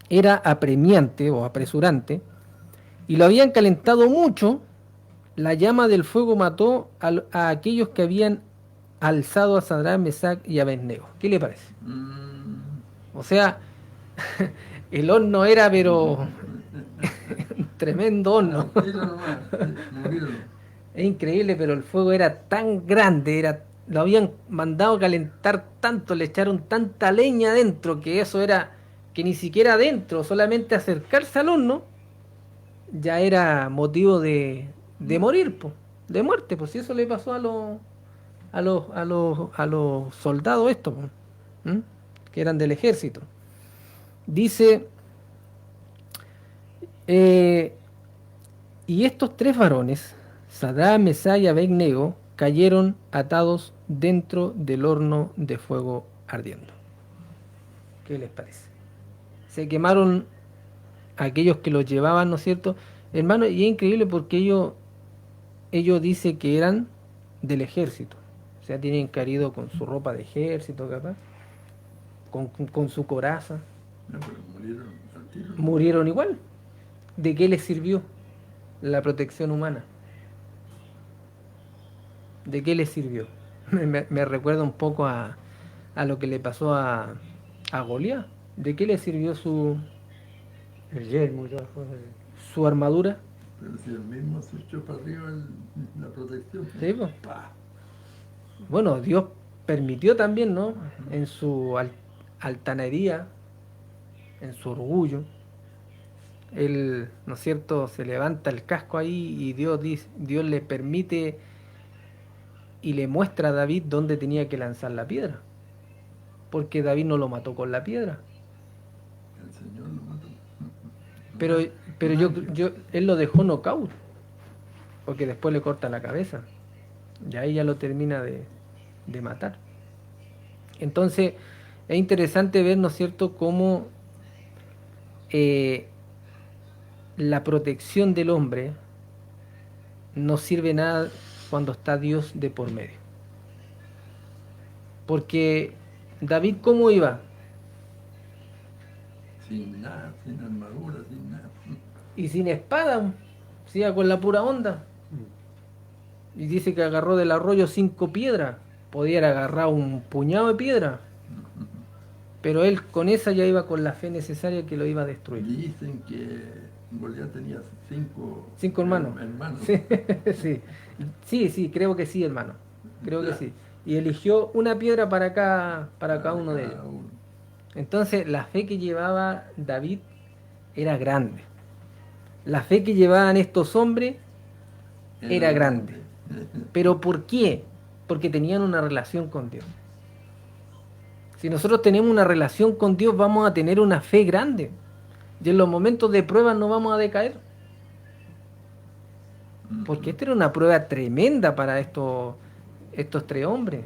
Speaker 3: era apremiante o apresurante, y lo habían calentado mucho, la llama del fuego mató a aquellos que habían alzado a Sadrach, Mesach y Abednego. ¿Qué le parece? O sea, el horno era, pero un tremendo horno. Es increíble, pero el fuego era tan grande, lo habían mandado a calentar tanto, le echaron tanta leña adentro, que eso era, que ni siquiera adentro, solamente acercarse al horno, ya era motivo de morir, de muerte, pues si eso le pasó a los soldados estos, que eran del ejército. Dice, y estos 3 varones, Sadrach, Mesach y Abednego, cayeron atados dentro del horno de fuego ardiendo. ¿Qué les parece? Se quemaron aquellos que los llevaban, ¿no es cierto? Hermano, y es increíble porque ellos dicen que eran del ejército. O sea, tienen carido con su ropa de ejército, capaz, con su coraza.
Speaker 5: No, pero murieron al tiro.
Speaker 3: Murieron igual. ¿De qué les sirvió la protección humana? ¿De qué les sirvió? Me recuerda un poco a lo que le pasó a Goliat. ¿De qué le sirvió
Speaker 4: El yermo y todas las cosas.
Speaker 3: su armadura?
Speaker 5: Pero si el mismo se echó para arriba la protección.
Speaker 3: Sí, pues.
Speaker 5: ¡Pah!
Speaker 3: Bueno, Dios permitió también, ¿no? En su altanería, en su orgullo, él, ¿no es cierto?, se levanta el casco ahí y Dios le permite y le muestra a David dónde tenía que lanzar la piedra. Porque David no lo mató con la piedra.
Speaker 5: El Señor lo mató.
Speaker 3: Pero él lo dejó nocaut, porque después le corta la cabeza. Y ahí ya lo termina de matar. Entonces, es interesante ver, ¿no es cierto?, cómo la protección del hombre no sirve nada cuando está Dios de por medio. Porque David, ¿cómo iba?
Speaker 5: Sin nada, sin armadura, sin nada.
Speaker 3: Y sin espada, se iba con la pura onda. Y dice que agarró del arroyo 5 piedras. Podía haber agarrado un puñado de piedras. Pero él con esa ya iba con la fe necesaria que lo iba a destruir.
Speaker 5: Dicen que Goliat tenía
Speaker 3: 5 hermanos. Sí, creo que sí, hermano. Creo que sí. Y eligió una piedra para cada uno de ellos. Entonces, la fe que llevaba David era grande. La fe que llevaban estos hombres era grande. ¿Pero por qué? Porque tenían una relación con Dios. Si nosotros tenemos una relación con Dios, vamos a tener una fe grande. Y en los momentos de prueba no vamos a decaer. Porque esta era una prueba tremenda para estos 3 hombres.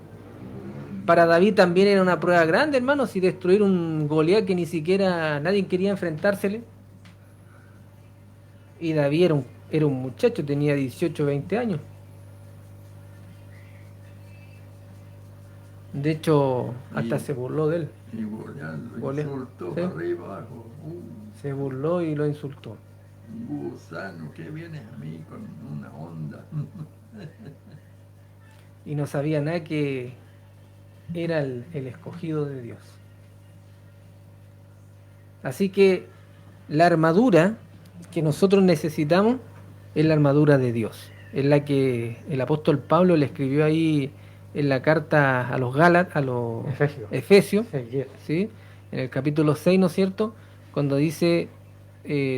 Speaker 3: Para David también era una prueba grande, hermano, si destruir un Goliat que ni siquiera nadie quería enfrentársele. Y David era un muchacho, tenía 18, 20 años. De hecho, hasta se burló de él.
Speaker 5: Y Goliat lo
Speaker 3: Goliat,
Speaker 5: insultó
Speaker 3: ¿sí?
Speaker 5: para arriba abajo.
Speaker 3: Se burló y lo insultó.
Speaker 5: Gusano, que vienes a mí con una onda.
Speaker 3: Y no sabía nada que era el escogido de Dios. Así que la armadura que nosotros necesitamos es la armadura de Dios. Es la que el apóstol Pablo le escribió ahí en la carta a los Gálatas, a los Efesios, ¿sí? En el capítulo 6, ¿no es cierto? Cuando dice,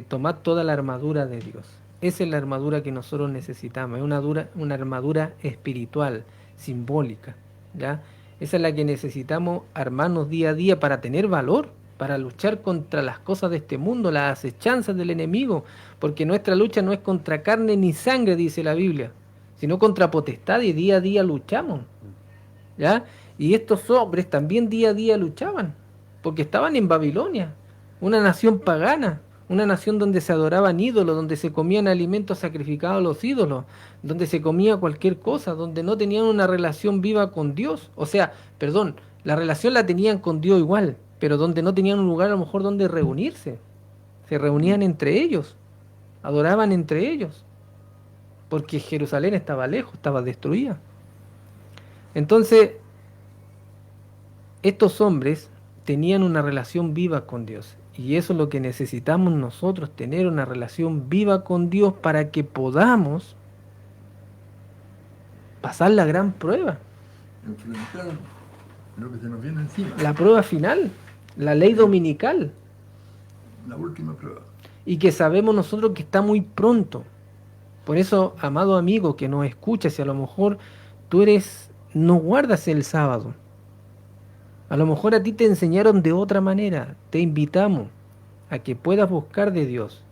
Speaker 3: tomad toda la armadura de Dios. Esa es la armadura que nosotros necesitamos, es una armadura espiritual, simbólica, ¿ya? Esa es la que necesitamos armarnos día a día para tener valor, para luchar contra las cosas de este mundo, las acechanzas del enemigo, porque nuestra lucha no es contra carne ni sangre, dice la Biblia, sino contra potestades, y día a día luchamos, ¿ya? Y estos hombres también día a día luchaban, porque estaban en Babilonia, una nación pagana, una nación donde se adoraban ídolos, donde se comían alimentos sacrificados a los ídolos, donde se comía cualquier cosa, donde no tenían una relación viva con Dios. O sea, perdón, la relación la tenían con Dios igual, pero donde no tenían un lugar a lo mejor donde reunirse. Se reunían entre ellos, adoraban entre ellos, porque Jerusalén estaba lejos, estaba destruida. Entonces, estos hombres tenían una relación viva con Dios. Y eso es lo que necesitamos nosotros, tener una relación viva con Dios para que podamos pasar la gran prueba.
Speaker 5: Enfrentar lo que se nos viene encima.
Speaker 3: La prueba final, la ley dominical.
Speaker 5: La última prueba.
Speaker 3: Y que sabemos nosotros que está muy pronto. Por eso, amado amigo que nos escucha, si a lo mejor tú no guardas el sábado, a lo mejor a ti te enseñaron de otra manera, te invitamos a que puedas buscar de Dios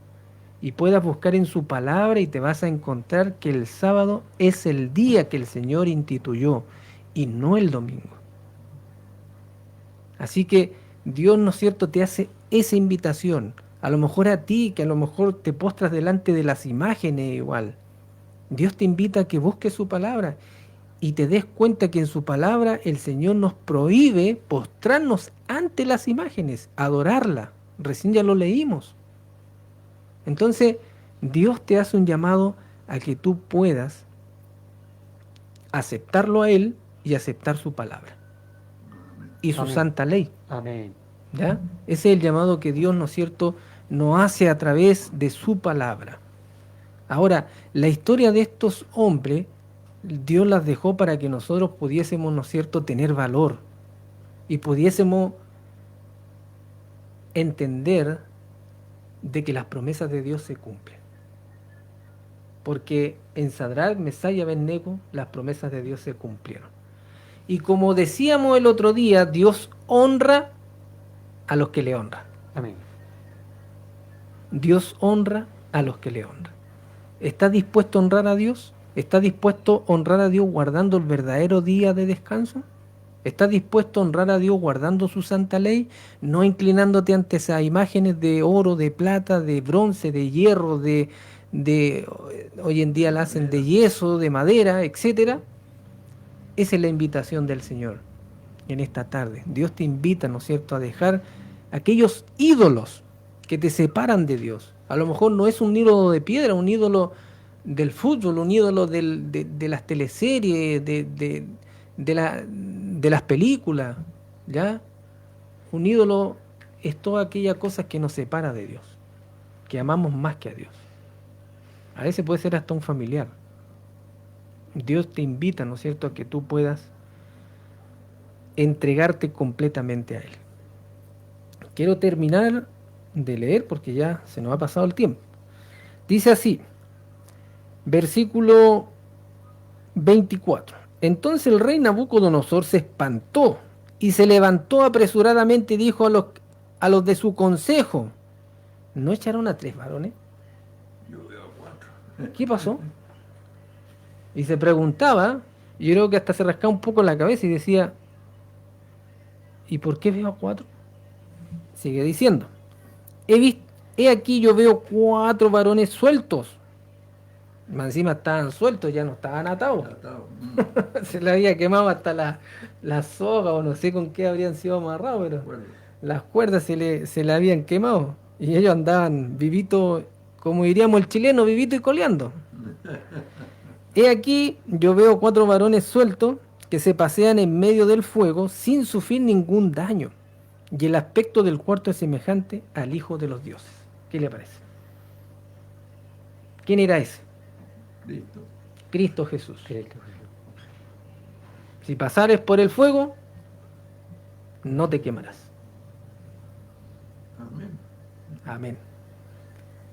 Speaker 3: y puedas buscar en su palabra y te vas a encontrar que el sábado es el día que el Señor instituyó y no el domingo. Así que Dios, ¿no es cierto?, te hace esa invitación A lo mejor a ti, que a lo mejor te postras delante de las imágenes igual. Dios te invita a que busques su palabra y te des cuenta que en su palabra el Señor nos prohíbe postrarnos ante las imágenes, adorarla. Recién ya lo leímos. Entonces, Dios te hace un llamado a que tú puedas aceptarlo a Él y aceptar su palabra y su
Speaker 4: Amén.
Speaker 3: santa ley.
Speaker 4: Amén.
Speaker 3: ¿Ya? Ese es el llamado que Dios, ¿no es cierto?, nos hace a través de su palabra. Ahora, la historia de estos hombres, Dios las dejó para que nosotros pudiésemos, ¿no es cierto?, tener valor y pudiésemos entender de que las promesas de Dios se cumplen. Porque en Sadrach, Mesach y Abednego las promesas de Dios se cumplieron. Y como decíamos el otro día, Dios honra a los que le honran.
Speaker 4: Amén.
Speaker 3: Dios honra a los que le honran. ¿Estás dispuesto a honrar a Dios? ¿Estás dispuesto a honrar a Dios guardando el verdadero día de descanso? ¿Estás dispuesto a honrar a Dios guardando su santa ley? No inclinándote ante esas imágenes de oro, de plata, de bronce, de hierro, de hoy en día la hacen de yeso, de madera, etcétera. Esa es la invitación del Señor en esta tarde. Dios te invita, ¿no es cierto?, a dejar aquellos ídolos que te separan de Dios. A lo mejor no es un ídolo de piedra, un ídolo del fútbol, un ídolo de las teleseries, de las películas, ¿ya? Un ídolo es toda aquella cosa que nos separa de Dios, que amamos más que a Dios. A veces puede ser hasta un familiar. Dios te invita, ¿no es cierto?, a que tú puedas entregarte completamente a Él. Quiero terminar de leer porque ya se nos ha pasado el tiempo. Dice así, versículo 24. Entonces el rey Nabucodonosor se espantó y se levantó apresuradamente y dijo a los de su consejo, ¿no echaron a 3 varones?
Speaker 5: Yo veo 4.
Speaker 3: ¿Qué pasó? Y se preguntaba, y yo creo que hasta se rascaba un poco la cabeza y decía, ¿y por qué veo a 4? Sigue diciendo, he aquí yo veo 4 varones sueltos. Más encima estaban sueltos, ya no estaban atados. Se le había quemado hasta la soga o no sé con qué habrían sido amarrados, pero las cuerdas se le habían quemado. Y ellos andaban vivitos, como diríamos el chileno, vivito y coleando. He aquí yo veo 4 varones sueltos que se pasean en medio del fuego sin sufrir ningún daño. Y el aspecto del cuarto es semejante al Hijo de los dioses. ¿Qué le parece? ¿Quién era ese?
Speaker 5: Cristo.
Speaker 3: Cristo Jesús.
Speaker 4: Cristo Jesús.
Speaker 3: Si pasares por el fuego, no te quemarás.
Speaker 5: Amén.
Speaker 3: Amén.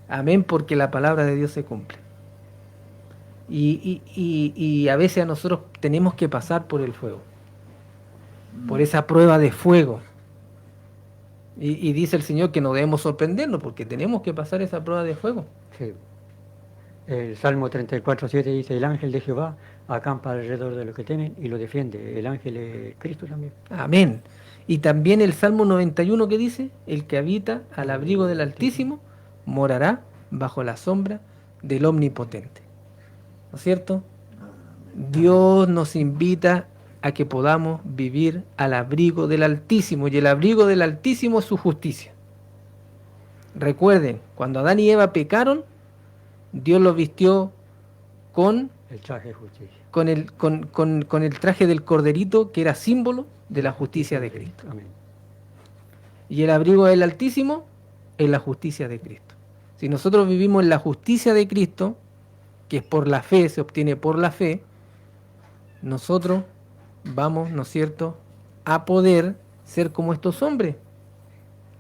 Speaker 3: Amén, porque la palabra de Dios se cumple. Y a veces a nosotros tenemos que pasar por el fuego, por esa prueba de fuego. Y dice el Señor que no debemos sorprendernos porque tenemos que pasar esa prueba de fuego.
Speaker 4: Sí. El Salmo 34:7 dice, el ángel de Jehová acampa alrededor de los que temen y lo defiende. El ángel es Cristo también.
Speaker 3: Amén. Y también el Salmo 91 que dice, el que habita al abrigo del Altísimo morará bajo la sombra del Omnipotente. ¿No es cierto? Dios nos invita a que podamos vivir al abrigo del Altísimo, y el abrigo del Altísimo es su justicia. Recuerden, cuando Adán y Eva pecaron, Dios los vistió con
Speaker 4: El traje de justicia.
Speaker 3: con el traje del corderito, que era símbolo de la justicia de Cristo.
Speaker 4: Amén.
Speaker 3: Y el abrigo del Altísimo es la justicia de Cristo. Si nosotros vivimos en la justicia de Cristo, que es por la fe, se obtiene por la fe, nosotros vamos, ¿no es cierto?, a poder ser como estos hombres,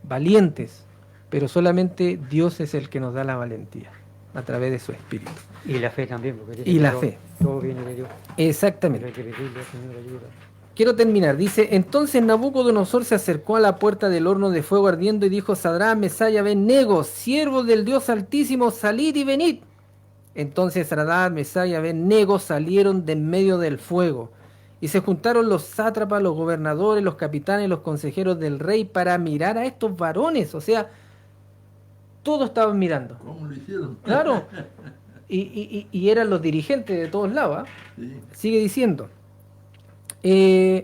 Speaker 3: valientes, pero solamente Dios es el que nos da la valentía, a través de su Espíritu.
Speaker 4: Y la fe también. Porque dice
Speaker 3: Y
Speaker 4: que
Speaker 3: la
Speaker 4: todo-
Speaker 3: fe.
Speaker 4: Todo viene de Dios. Pero
Speaker 3: Exactamente.
Speaker 4: hay que pedirle al Señor ayuda.
Speaker 3: Quiero terminar. Dice, entonces Nabucodonosor se acercó a la puerta del horno de fuego ardiendo y dijo, Sadrach, Mesach y Abednego, siervos del Dios Altísimo, salid y venid. Entonces Sadrach, Mesach y Abednego salieron de en medio del fuego. Y se juntaron los sátrapas, los gobernadores, los capitanes, los consejeros del rey para mirar a estos varones. O sea, todos estaban mirando.
Speaker 5: ¿Cómo lo hicieron?
Speaker 3: Claro. Y eran los dirigentes de todos lados. ¿Ah?
Speaker 5: Sí.
Speaker 3: Sigue diciendo. eh,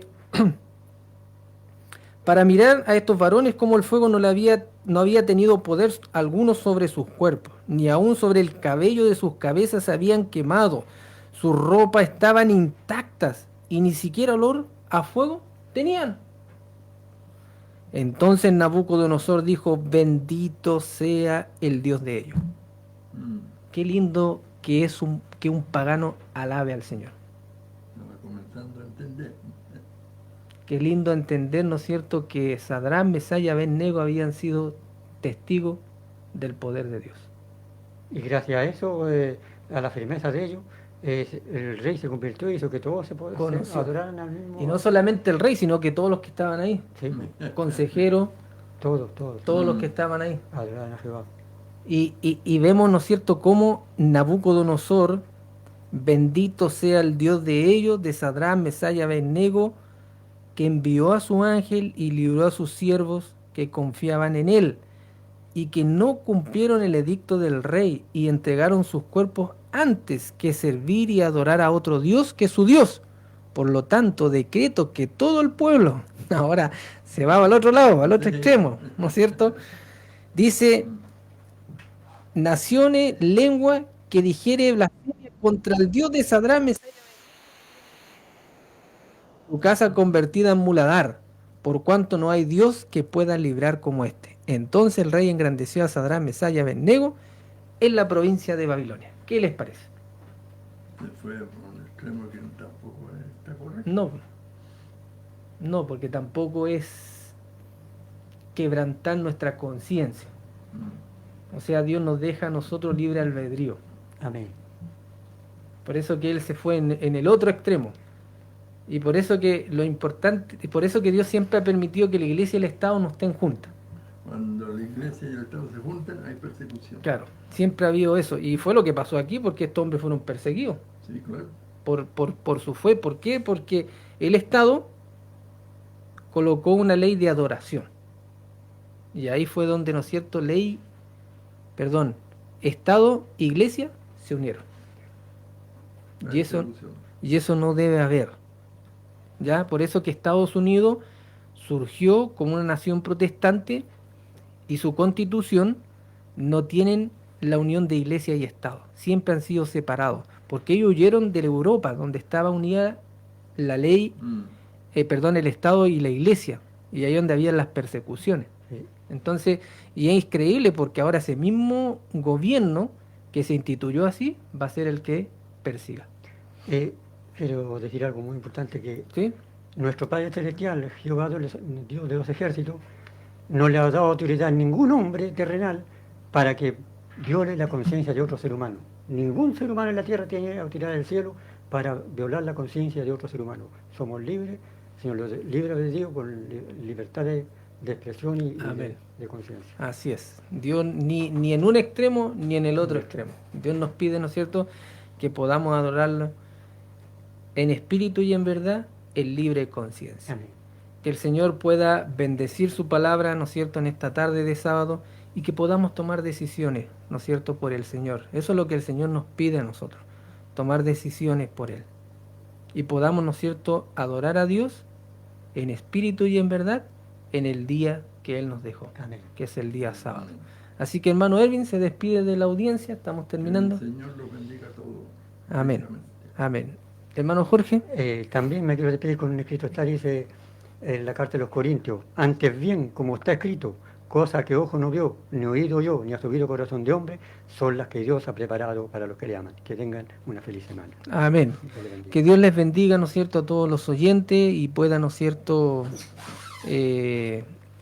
Speaker 3: para mirar a estos varones como el fuego no había tenido poder alguno sobre sus cuerpos, ni aun sobre el cabello de sus cabezas se habían quemado, sus ropas estaban intactas y ni siquiera olor a fuego tenían. Entonces Nabucodonosor dijo, bendito sea el Dios de ellos.
Speaker 5: Mm.
Speaker 3: Qué lindo que es que un pagano alabe al Señor.
Speaker 5: Estaba comenzando a entender.
Speaker 3: Qué lindo entender, ¿no es cierto?, que Sadrán, Mesach y Abed-Nego habían sido testigos del poder de Dios.
Speaker 4: Y gracias a eso, a la firmeza de ellos, el rey se convirtió y hizo que todos se
Speaker 3: Conoció.
Speaker 4: adoraran al mismo.
Speaker 3: Y no solamente el rey, sino que todos los que estaban ahí,
Speaker 4: Sí,
Speaker 3: consejeros,
Speaker 4: todos
Speaker 3: los que estaban ahí.
Speaker 4: adoraran a Jehová.
Speaker 3: Y vemos, ¿no es cierto?, cómo Nabucodonosor, bendito sea el Dios de ellos, de Sadrán, Mesach y Abed-Nego, que envió a su ángel y libró a sus siervos que confiaban en él, y que no cumplieron el edicto del rey y entregaron sus cuerpos antes que servir y adorar a otro Dios que su Dios. Por lo tanto, decreto que todo el pueblo, ahora se va al otro lado, al otro extremo, ¿no es cierto? Dice, naciones, lengua que dijere blasfemia contra el Dios de Sadrán, Mesach, tu casa convertida en muladar, por cuanto no hay Dios que pueda librar como este. Entonces el rey engrandeció a Sadrán, Mesach y Abed-Nego en la provincia de Babilonia. ¿Qué les parece?
Speaker 5: Se fue por un extremo que tampoco está correcto.
Speaker 3: No, porque tampoco es quebrantar nuestra conciencia.
Speaker 5: Mm.
Speaker 3: O sea, Dios nos deja a nosotros libre albedrío.
Speaker 4: Amén.
Speaker 3: Por eso que Él se fue en el otro extremo. Y por eso que lo importante, y por eso que Dios siempre ha permitido que la iglesia y el Estado no estén juntas.
Speaker 5: Cuando la iglesia y el Estado se juntan, hay persecución.
Speaker 3: Claro, siempre ha habido eso. Y fue lo que pasó aquí porque estos hombres fueron perseguidos
Speaker 5: Sí, claro.
Speaker 3: por su fe. ¿Por qué? Porque el Estado colocó una ley de adoración. Y ahí fue donde, ¿no es cierto?, Estado, iglesia se unieron.
Speaker 5: Hay
Speaker 3: Y
Speaker 5: persecución.
Speaker 3: eso no debe haber. ¿Ya? Por eso que Estados Unidos surgió como una nación protestante y su constitución no tienen la unión de iglesia y Estado. Siempre han sido separados. Porque ellos huyeron de la Europa, donde estaba unida la ley,
Speaker 5: Mm.
Speaker 3: el Estado y la iglesia. Y ahí donde había las persecuciones.
Speaker 4: Sí.
Speaker 3: Entonces, y es increíble porque ahora ese mismo gobierno que se instituyó así va a ser el que persiga.
Speaker 4: Quiero decir algo muy importante, que
Speaker 3: ¿Sí?
Speaker 4: nuestro Padre Celestial, Jehová Dios de los ejércitos, no le ha dado autoridad a ningún hombre terrenal para que viole la conciencia de otro ser humano. Ningún ser humano en la tierra tiene autoridad del cielo para violar la conciencia de otro ser humano. Somos libres, Señor, libres de Dios, con libertad de expresión y
Speaker 3: Amén.
Speaker 4: de conciencia.
Speaker 3: Así es. Dios ni en un extremo ni en el otro extremo. Dios nos pide, ¿no es cierto?, que podamos adorarlo en espíritu y en verdad, en libre conciencia.
Speaker 4: Amén.
Speaker 3: Que el Señor pueda bendecir su palabra, ¿no es cierto?, en esta tarde de sábado, y que podamos tomar decisiones, ¿no es cierto?, por el Señor. Eso es lo que el Señor nos pide a nosotros, tomar decisiones por Él. Y podamos, ¿no es cierto?, adorar a Dios en espíritu y en verdad en el día que Él nos dejó,
Speaker 4: Amén.
Speaker 3: que es el día sábado. Así que hermano Erwin se despide de la audiencia, estamos terminando.
Speaker 5: Que el Señor los bendiga a todos.
Speaker 3: Amén.
Speaker 5: ricamente.
Speaker 3: Amén. Hermano Jorge.
Speaker 4: También me quiero despedir con un escrito, está, dice en la carta de los Corintios: antes bien, como está escrito, cosa que ojo no vio, ni oído yo, ni ha subido corazón de hombre, son las que Dios ha preparado para los que le aman. Que tengan una feliz semana.
Speaker 3: Amén.
Speaker 4: Dios les bendiga.
Speaker 3: Que Dios les bendiga, ¿no es cierto?, a todos los oyentes y puedan, ¿no es cierto?,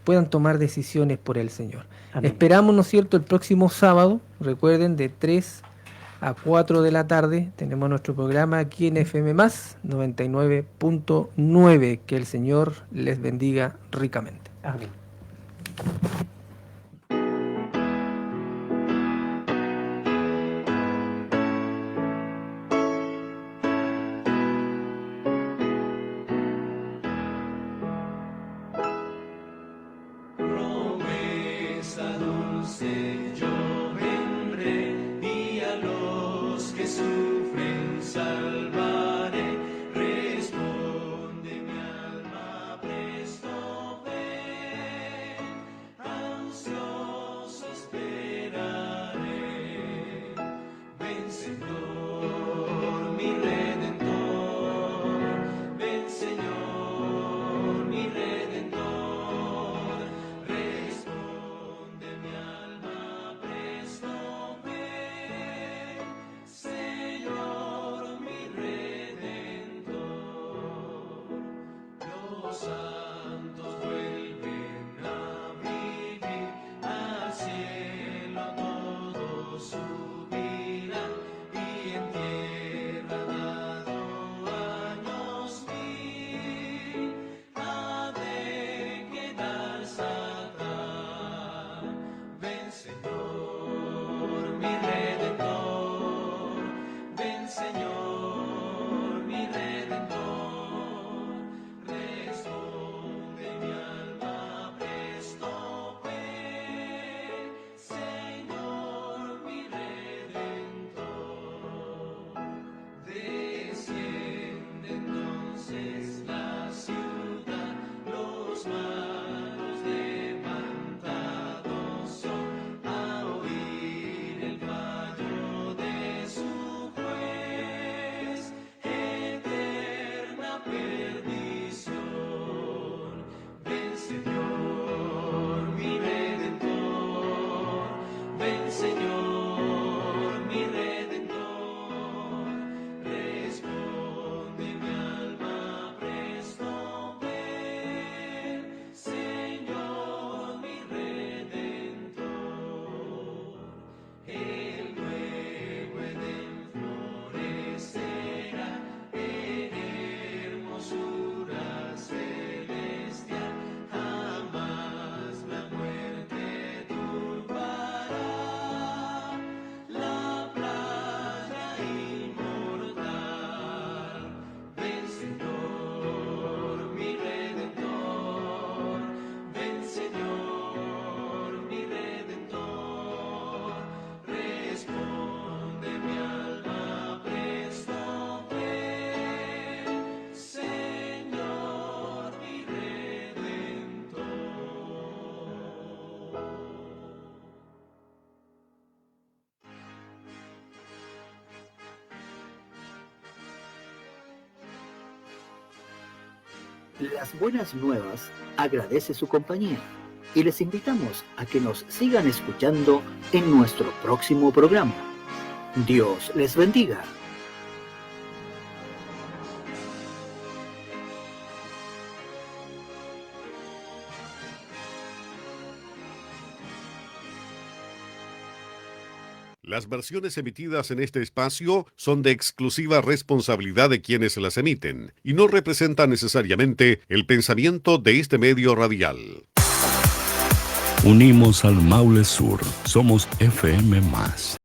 Speaker 3: puedan tomar decisiones por el Señor.
Speaker 4: Amén.
Speaker 3: Esperamos, ¿no es cierto?, el próximo sábado, recuerden, de 3 a 4 de la tarde, tenemos nuestro programa aquí en FM Más 99.9. Que el Señor les bendiga ricamente.
Speaker 4: Amén.
Speaker 6: Promesa dulce
Speaker 2: Las Buenas Nuevas agradece su compañía y les invitamos a que nos sigan escuchando en nuestro próximo programa. Dios les bendiga.
Speaker 1: Las versiones emitidas en este espacio son de exclusiva responsabilidad de quienes las emiten y no representan necesariamente el pensamiento de este medio radial.
Speaker 6: Unimos al Maule Sur. Somos FM+.